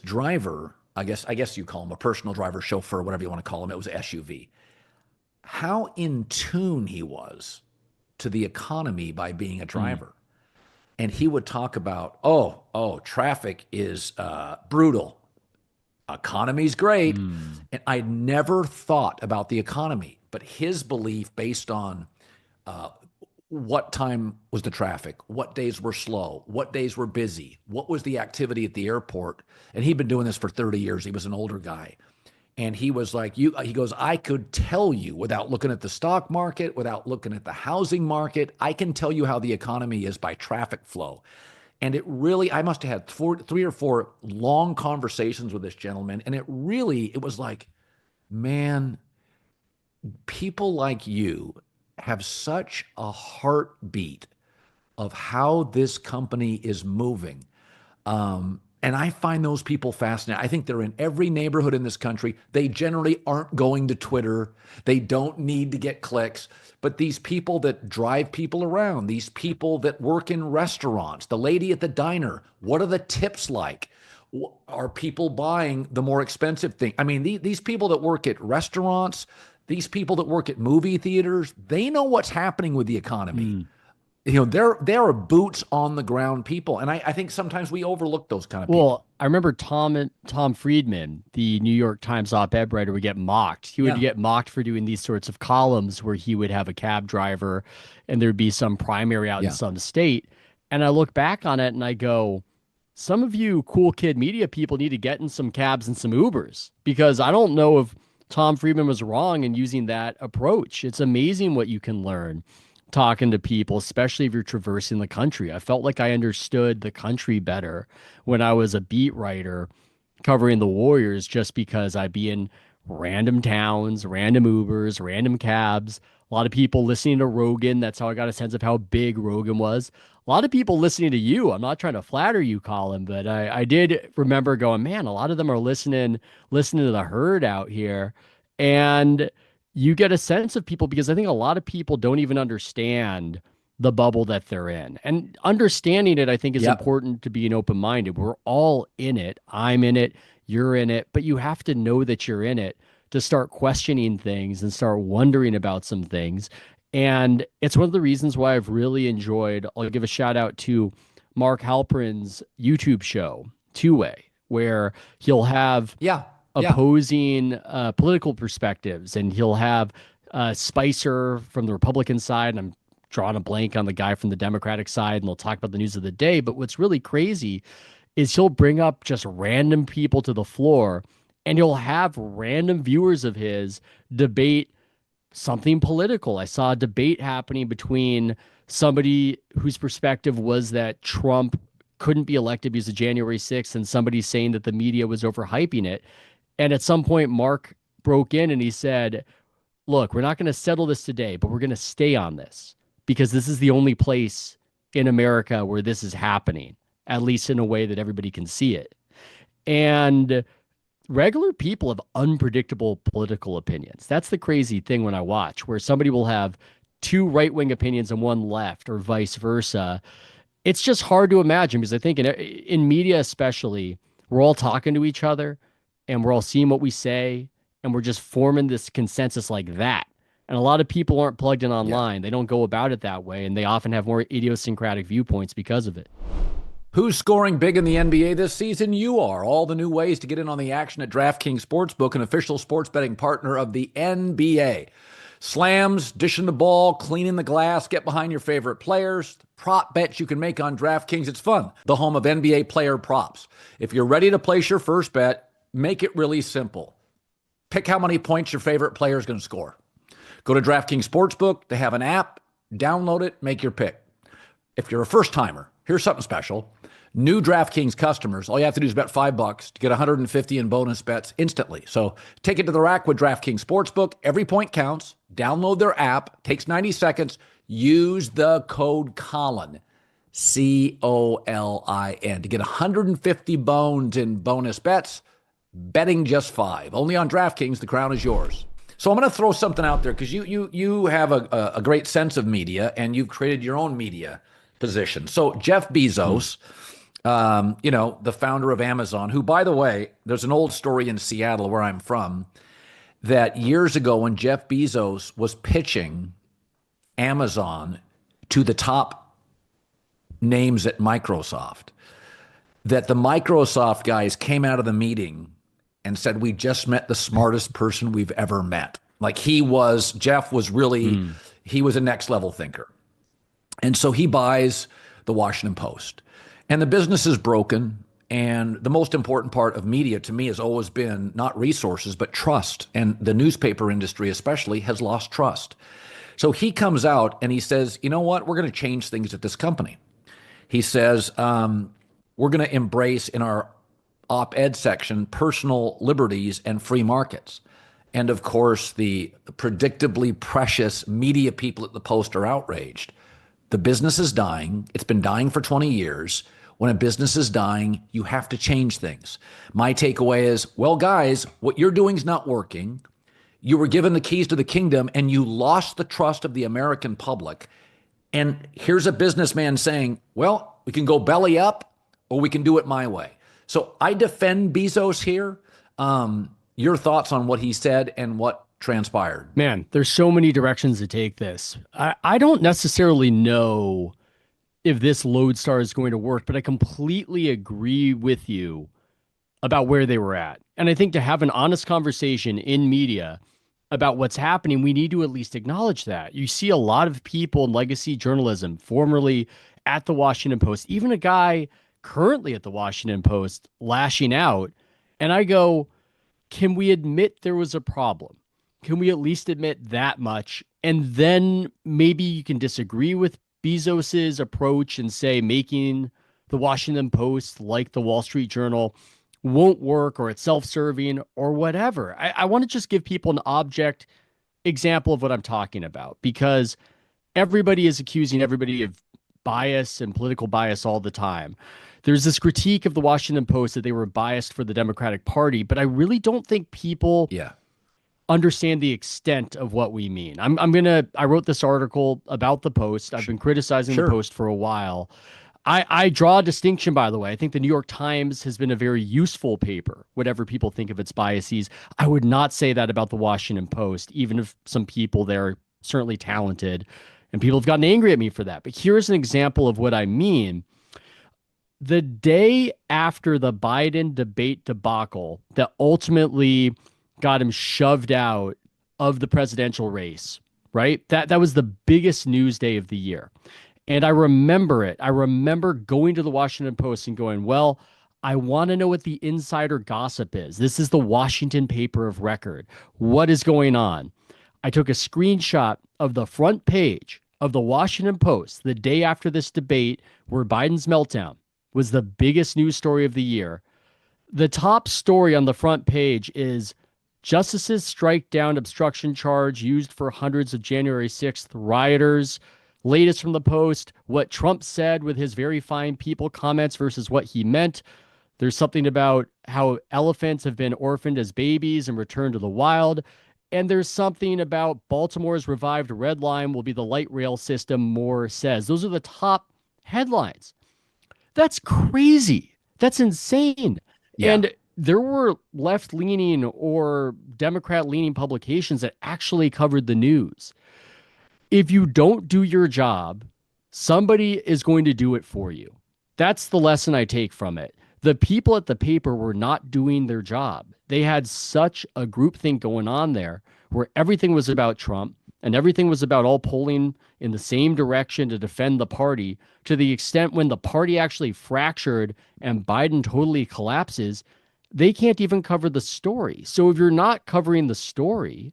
driver, I guess you call him a personal driver, chauffeur, whatever you want to call him, it was SUV. How in tune he was to the economy by being a Mm. driver. And he would talk about, oh, traffic is brutal. Economy's great. Mm. And I never thought about the economy, but his belief based on uh, what time was the traffic, what days were slow, what days were busy, what was the activity at the airport. And he'd been doing this for 30 years. He was an older guy. And he was like, he goes, I could tell you without looking at the stock market, without looking at the housing market, I can tell you how the economy is by traffic flow. And it really, I must have had 3 or 4 long conversations with this gentleman. And it was like, man, people like you have such a heartbeat of how this company is moving. And I find those people fascinating. I think they're in every neighborhood in this country. They generally aren't going to Twitter. They don't need to get clicks. But these people that drive people around, these people that work in restaurants, the lady at the diner, what are the tips like? Are people buying the more expensive thing? I mean, these people that work at restaurants, these people that work at movie theaters, they know what's happening with the economy. Mm. There are boots on the ground people, and I think sometimes we overlook those kind of people. Well, I remember Tom Friedman, the New York Times op-ed writer, would get mocked. He would Yeah, get mocked for doing these sorts of columns where he would have a cab driver and there'd be some primary out in yeah. some state. And I look back on it and I go, some of you cool kid media people need to get in some cabs and some Ubers because I don't know if Tom Friedman was wrong in using that approach. It's amazing what you can learn talking to people, especially if you're traversing the country. I felt like I understood the country better when I was a beat writer covering the Warriors just because I'd be in random towns, random Ubers, random cabs, a lot of people listening to Rogan. That's how I got a sense of how big Rogan was. A lot of people listening to you. I'm not trying to flatter you, Colin, but I did remember going, man, a lot of them are listening to the herd out here. And you get a sense of people because I think a lot of people don't even understand the bubble that they're in. And understanding it, I think, is Yep. important to being open-minded. We're all in it. I'm in it. You're in it. But you have to know that you're in it to start questioning things and start wondering about some things. And it's one of the reasons why I've really enjoyed, I'll give a shout out to Mark Halperin's YouTube show, Two Way, where he'll have Yeah. Yeah. opposing political perspectives, and he'll have Spicer from the Republican side, and I'm drawing a blank on the guy from the Democratic side, and they'll talk about the news of the day. But what's really crazy is he'll bring up just random people to the floor, and he'll have random viewers of his debate something political. I saw a debate happening between somebody whose perspective was that Trump couldn't be elected because of January 6th, and somebody saying that the media was overhyping it. And at some point, Mark broke in and he said, look, we're not going to settle this today, but we're going to stay on this because this is the only place in America where this is happening, at least in a way that everybody can see it. And regular people have unpredictable political opinions. That's the crazy thing when I watch, where somebody will have two right-wing opinions and one left, or vice versa. It's just hard to imagine, because I think in media especially, we're all talking to each other and we're all seeing what we say, and we're just forming this consensus like that. And a lot of people aren't plugged in online. They don't go about it that way, and they often have more idiosyncratic viewpoints because of it. Who's scoring big in the NBA this season? You are. All the new ways to get in on the action at DraftKings Sportsbook, an official sports betting partner of the NBA. Slams, dishing the ball, cleaning the glass, get behind your favorite players, prop bets you can make on DraftKings. It's fun. The home of NBA player props. If you're ready to place your first bet, make it really simple. Pick how many points your favorite player is going to score. Go to DraftKings Sportsbook. They have an app. Download it. Make your pick. If you're a first-timer, here's something special. New DraftKings customers, all you have to do is bet $5 to get 150 in bonus bets instantly. So take it to the rack with DraftKings Sportsbook. Every point counts. Download their app. Takes 90 seconds. Use the code Colin, COLIN, to get 150 bones in bonus bets. Betting just $5. Only on DraftKings. The crown is yours. So I'm going to throw something out there, because you have a great sense of media, and you've created your own media position. So Jeff Bezos, the founder of Amazon, who, by the way, there's an old story in Seattle where I'm from, that years ago when Jeff Bezos was pitching Amazon to the top names at Microsoft, that the Microsoft guys came out of the meeting and said, we just met the smartest person we've ever met. Like Jeff was really, he was a next level thinker. And so he buys the Washington Post. And the business is broken. And the most important part of media to me has always been not resources, but trust. And the newspaper industry especially has lost trust. So he comes out and he says, you know what? We're going to change things at this company. He says, we're going to embrace in our op-ed section personal liberties and free markets. And of course, the predictably precious media people at the Post are outraged. The business is dying. It's been dying for 20 years. When a business is dying, you have to change things. My takeaway is, well, guys, what you're doing is not working. You were given the keys to the kingdom and you lost the trust of the American public. And here's a businessman saying, well, we can go belly up or we can do it my way. So I defend Bezos here. Your thoughts on what he said and what transpired? Man, there's so many directions to take this. I don't necessarily know if this Lodestar is going to work, but I completely agree with you about where they were at. And I think to have an honest conversation in media about what's happening, we need to at least acknowledge that. You see a lot of people in legacy journalism, formerly at the Washington Post, even a guy currently at the Washington Post, lashing out. And I go, can we admit there was a problem? Can we at least admit that much? And then maybe you can disagree with Bezos's approach and say making the Washington Post like the Wall Street Journal won't work, or it's self-serving or whatever. I want to just give people an object example of what I'm talking about, because everybody is accusing everybody of bias and political bias all the time. There's this critique of the Washington Post that they were biased for the Democratic Party, but I really don't think people understand the extent of what we mean. I wrote this article about the Post. I've been criticizing the Sure. Post for a while. I draw a distinction, by the way. I think the New York Times has been a very useful paper, whatever people think of its biases. I would not say that about the Washington Post, even if some people there are certainly talented and people have gotten angry at me for that. But here's an example of what I mean. The day after the Biden debate debacle that ultimately got him shoved out of the presidential race, right? That was the biggest news day of the year. And I remember it. I remember going to the Washington Post and going, well, I want to know what the insider gossip is. This is the Washington paper of record. What is going on? I took a screenshot of the front page of the Washington Post the day after this debate where Biden's meltdown was the biggest news story of the year. The top story on the front page is justices strike down obstruction charge used for hundreds of January 6th rioters. Latest from the Post, what Trump said with his very fine people comments versus what he meant. There's something about how elephants have been orphaned as babies and returned to the wild. And there's something about Baltimore's revived red line will be the light rail system, Moore says. Those are the top headlines. That's crazy. That's insane. Yeah. And there were left-leaning or Democrat-leaning publications that actually covered the news. If you don't do your job, somebody is going to do it for you. That's the lesson I take from it. The people at the paper were not doing their job. They had such a groupthink going on there where everything was about Trump and everything was about all pulling in the same direction to defend the party, to the extent when the party actually fractured and Biden totally collapses, they can't even cover the story. So if you're not covering the story,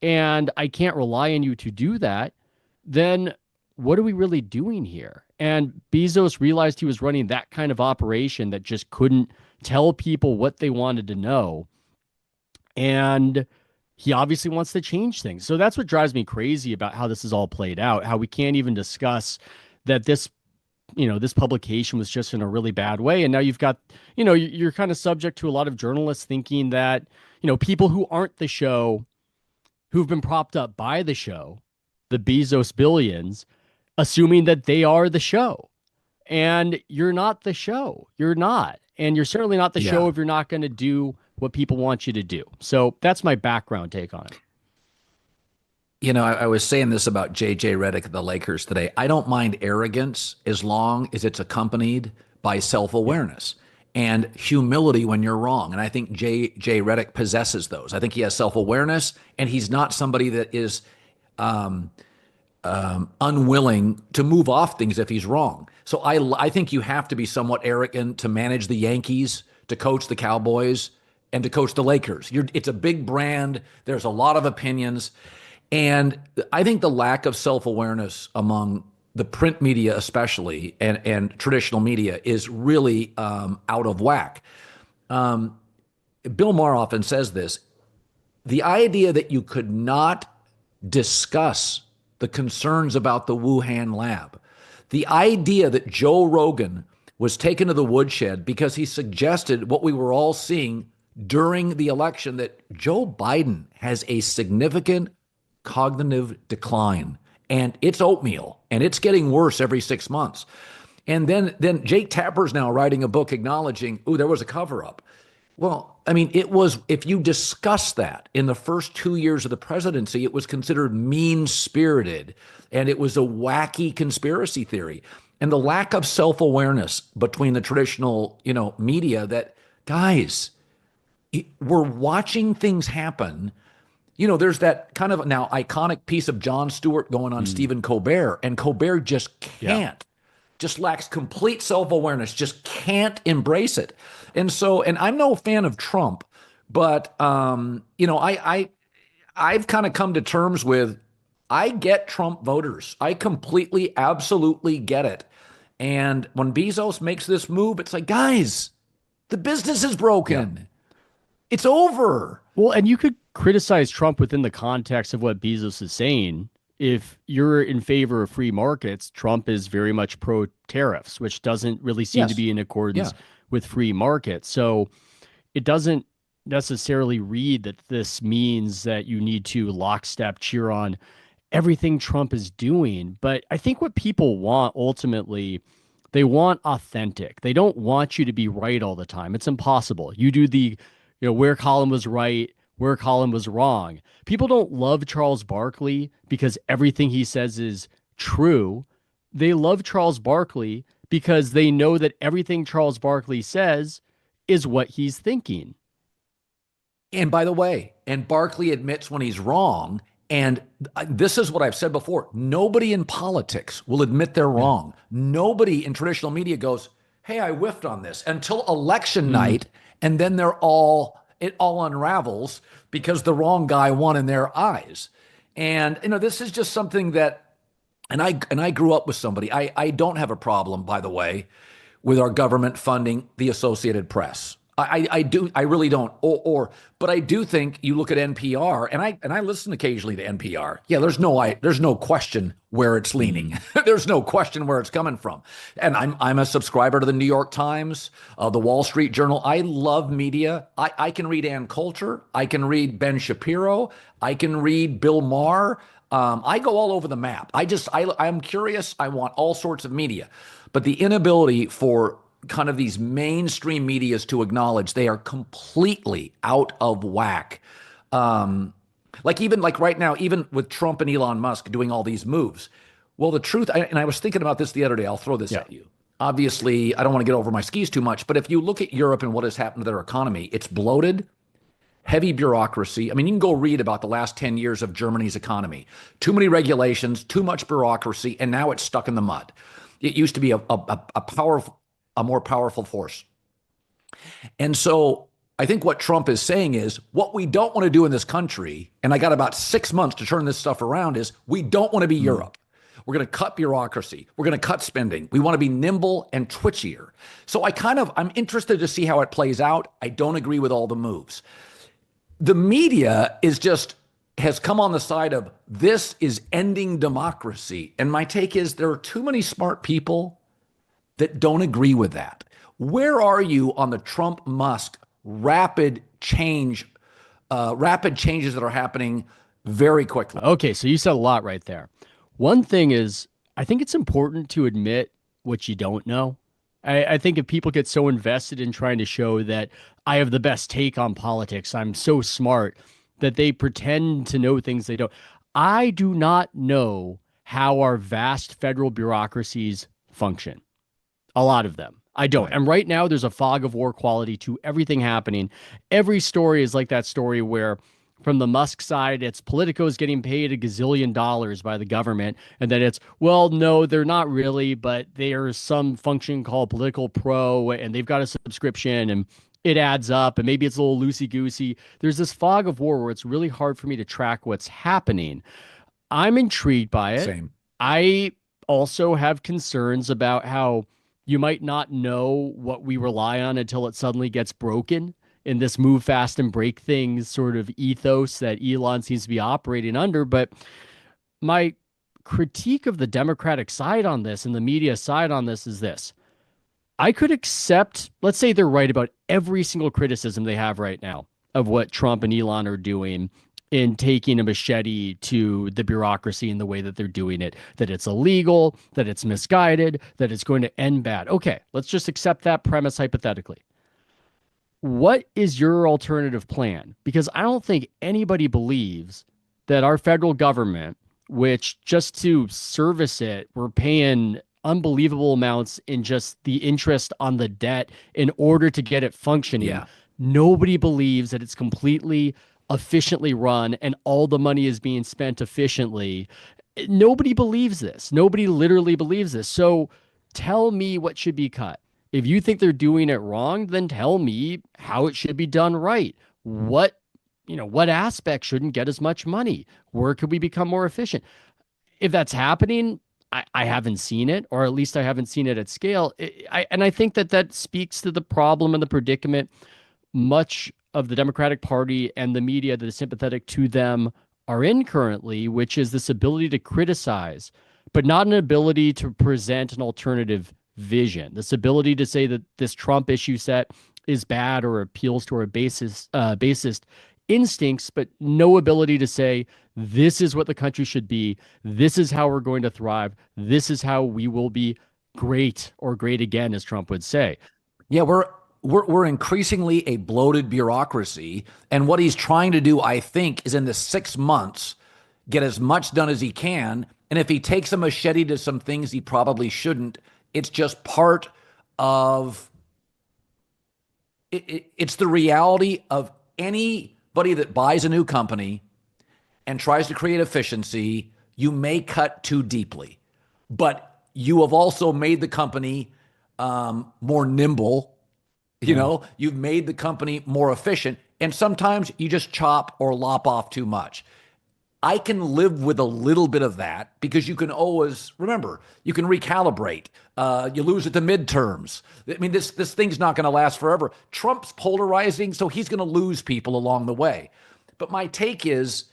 and I can't rely on you to do that, then what are we really doing here? And Bezos realized he was running that kind of operation that just couldn't tell people what they wanted to know. And he obviously wants to change things. So that's what drives me crazy about how this is all played out, how we can't even discuss that this publication was just in a really bad way. And now you've got, you're kind of subject to a lot of journalists thinking that, people who aren't the show, who've been propped up by the show, the Bezos billions, assuming that they are the show. And you're not the show. You're not. And you're certainly not the show if you're not going to do what people want you to do. So that's my background take on it. I was saying this about J.J. Redick of the Lakers today. I don't mind arrogance as long as it's accompanied by self-awareness and humility when you're wrong. And I think J.J. Redick possesses those. I think he has self-awareness, and he's not somebody that is unwilling to move off things if he's wrong. So I think you have to be somewhat arrogant to manage the Yankees, to coach the Cowboys, and to coach the Lakers. It's a big brand. There's a lot of opinions. And I think the lack of self-awareness among the print media especially and traditional media is really out of whack. Bill Maher often says this. The idea that you could not discuss the concerns about the Wuhan lab, the idea that Joe Rogan was taken to the woodshed because he suggested what we were all seeing during the election, that Joe Biden has a significant cognitive decline, and it's oatmeal, and it's getting worse every 6 months. And then Jake Tapper's now writing a book acknowledging, there was a cover-up. Well, I mean, it was, if you discuss that in the first 2 years of the presidency, it was considered mean-spirited, and it was a wacky conspiracy theory. And the lack of self-awareness between the traditional, media that, guys, we're watching things happen. There's that kind of now iconic piece of Jon Stewart going on Stephen Colbert, and Colbert just can't, just lacks complete self-awareness, just can't embrace it. And I'm no fan of Trump, but, I've kind of come to terms with, I get Trump voters. I completely, absolutely get it. And when Bezos makes this move, it's like, guys, the business is broken. Yeah. It's over. Well, and you could criticize Trump within the context of what Bezos is saying. If you're in favor of free markets, Trump is very much pro tariffs, which doesn't really seem to be in accordance with free markets. So it doesn't necessarily read that this means that you need to lockstep cheer on everything Trump is doing. But I think what people want ultimately, they want authentic. They don't want you to be right all the time. It's impossible. You do the, where Colin was right, where Colin was wrong. People don't love Charles Barkley because everything he says is true. They love Charles Barkley because they know that everything Charles Barkley says is what he's thinking. And by the way, and Barkley admits when he's wrong. And this is what I've said before. Nobody in politics will admit they're Yeah. wrong. Nobody in traditional media goes, hey, I whiffed on this until election night. And then it all unravels because the wrong guy won in their eyes. And, this is just something that, and I grew up with somebody. I don't have a problem, by the way, with our government funding the Associated Press. I really don't. But I do think you look at NPR, and I listen occasionally to NPR. Yeah, there's no question where it's leaning. There's no question where it's coming from. And I'm a subscriber to the New York Times, the Wall Street Journal. I love media. I can read Ann Coulter. I can read Ben Shapiro. I can read Bill Maher. I go all over the map. I'm curious. I want all sorts of media, but the inability for kind of these mainstream medias to acknowledge they are completely out of whack. Like right now, even with Trump and Elon Musk doing all these moves. Well, the truth, and I was thinking about this the other day, I'll throw this at you. Obviously, I don't want to get over my skis too much, but if you look at Europe and what has happened to their economy, it's bloated, heavy bureaucracy. I mean, you can go read about the last 10 years of Germany's economy. Too many regulations, too much bureaucracy, and now it's stuck in the mud. It used to be a more powerful force. And so I think what Trump is saying is what we don't want to do in this country, and I got about 6 months to turn this stuff around, is we don't want to be Europe. We're going to cut bureaucracy. We're going to cut spending. We want to be nimble and twitchier. So I'm interested to see how it plays out. I don't agree with all the moves. The media has come on the side of this is ending democracy. And my take is there are too many smart people that don't agree with that. Where are you on the Trump-Musk rapid changes that are happening very quickly? Okay, so you said a lot right there. One thing is, I think it's important to admit what you don't know. I think if people get so invested in trying to show that I have the best take on politics, I'm so smart, that they pretend to know things they don't. I do not know how our vast federal bureaucracies function. A lot of them. I don't. And right now, there's a fog of war quality to everything happening. Every story is like that story where, from the Musk side, it's politicos getting paid $1 gazillion by the government. And then it's, well, no, they're not really, but there's some function called Political Pro, and they've got a subscription, and it adds up, and maybe it's a little loosey-goosey. There's this fog of war where it's really hard for me to track what's happening. I'm intrigued by it. Same. I also have concerns about how you might not know what we rely on until it suddenly gets broken in this move fast and break things sort of ethos that Elon seems to be operating under. But my critique of the Democratic side on this and the media side on this is this. I could accept, let's say they're right about every single criticism they have right now of what Trump and Elon are doing in taking a machete to the bureaucracy in the way that they're doing it, that it's illegal, that it's misguided, that it's going to end bad. Okay, let's just accept that premise hypothetically. What is your alternative plan? Because I don't think anybody believes that our federal government, which just to service it, we're paying unbelievable amounts in just the interest on the debt in order to get it functioning. Yeah. Nobody believes that it's completely efficiently run and all the money is being spent efficiently. Nobody believes this. Nobody literally believes this. So tell me what should be cut. If you think they're doing it wrong, then tell me how it should be done right. What aspect shouldn't get as much money? Where could we become more efficient? If that's happening, I haven't seen it, or at least I haven't seen it at scale. And I think that speaks to the problem and the predicament much of the Democratic Party and the media that is sympathetic to them are in currently, which is this ability to criticize, but not an ability to present an alternative vision. This ability to say that this Trump issue set is bad or appeals to our basest instincts, but no ability to say, this is what the country should be. This is how we're going to thrive. This is how we will be great or great again, as Trump would say. Yeah, we're increasingly a bloated bureaucracy, and what he's trying to do, I think, is in the 6 months get as much done as he can. And if he takes a machete to some things he probably shouldn't, it's just part of it's the reality of anybody that buys a new company and tries to create efficiency. You may cut too deeply, but you have also made the company more nimble. You've made the company more efficient, and sometimes you just chop or lop off too much. I can live with a little bit of that because you can always remember, you can recalibrate. You lose at the midterms. I mean, this thing's not going to last forever. Trump's polarizing, so he's going to lose people along the way. But my take is,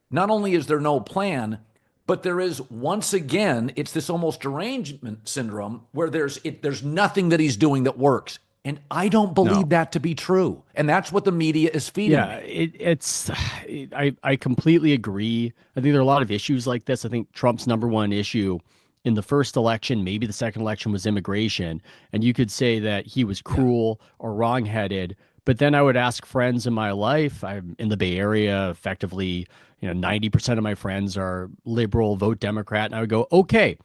not only is there no plan, but there is, once again, it's this almost derangement syndrome where there's nothing that he's doing that works. And I don't believe that to be true. And that's what the media is feeding me. I completely agree. I think there are a lot of issues like this. I think Trump's number one issue in the first election, maybe the second election, was immigration. And you could say that he was cruel or wrongheaded. But then I would ask friends in my life, I'm in the Bay Area, effectively, 90% of my friends are liberal, vote Democrat. And I would go, okay,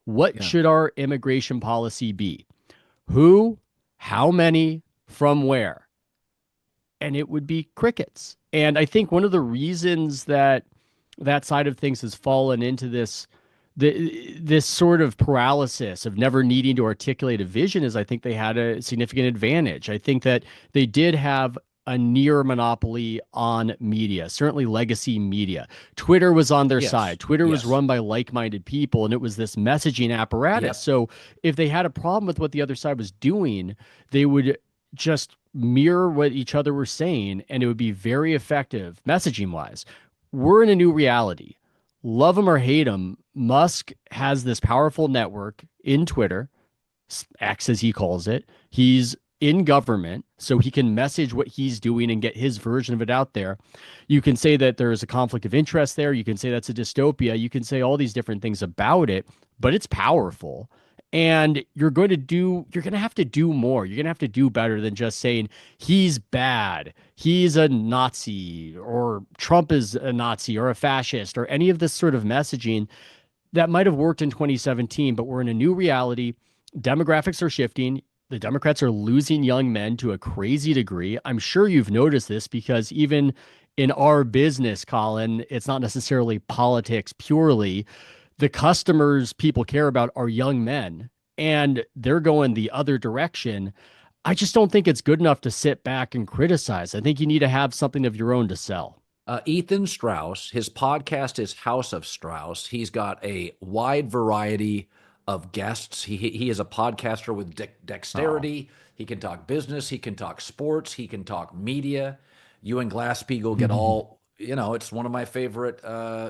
what should our immigration policy be? Who? How many, from where? And it would be crickets. And I think one of the reasons that that side of things has fallen into this sort of paralysis of never needing to articulate a vision is I think they had a significant advantage. I think that they did have a near monopoly on media, certainly legacy media. Twitter was on their side. Twitter was run by like-minded people, and it was this messaging apparatus. So if they had a problem with what the other side was doing, they would just mirror what each other were saying, and it would be very effective messaging-wise. We're in a new reality. Love him or hate him, Musk has this powerful network in Twitter, X as he calls it. He's in government, so he can message what he's doing and get his version of it out there. You can say that there's a conflict of interest there. You can say that's a dystopia. You can say all these different things about it, but it's powerful. And you're going to have to do more. You're going to have to do better than just saying he's bad, he's a Nazi, or Trump is a Nazi or a fascist, or any of this sort of messaging that might have worked in 2017, but we're in a new reality. Demographics are shifting. The Democrats are losing young men to a crazy degree. I'm sure you've noticed this because even in our business, Colin, it's not necessarily politics purely. The customers people care about are young men, and they're going the other direction. I just don't think it's good enough to sit back and criticize. I think you need to have something of your own to sell. Ethan Strauss, his podcast is House of Strauss. He's got a wide variety of guests. He is a podcaster with dexterity. He can talk business. He can talk sports. He can talk media. You and Glass-Steagall get all, it's one of my favorite.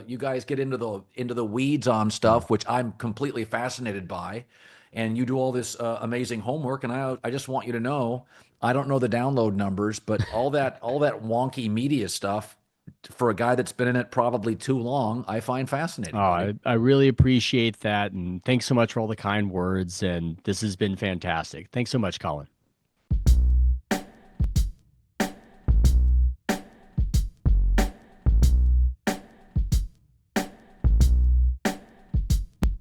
You guys get into the weeds on stuff, which I'm completely fascinated by. And you do all this amazing homework. And I just want you to know, I don't know the download numbers, but all that wonky media stuff, for a guy that's been in it probably too long, I find fascinating. I really appreciate that. And thanks so much for all the kind words. And this has been fantastic. Thanks so much, Colin.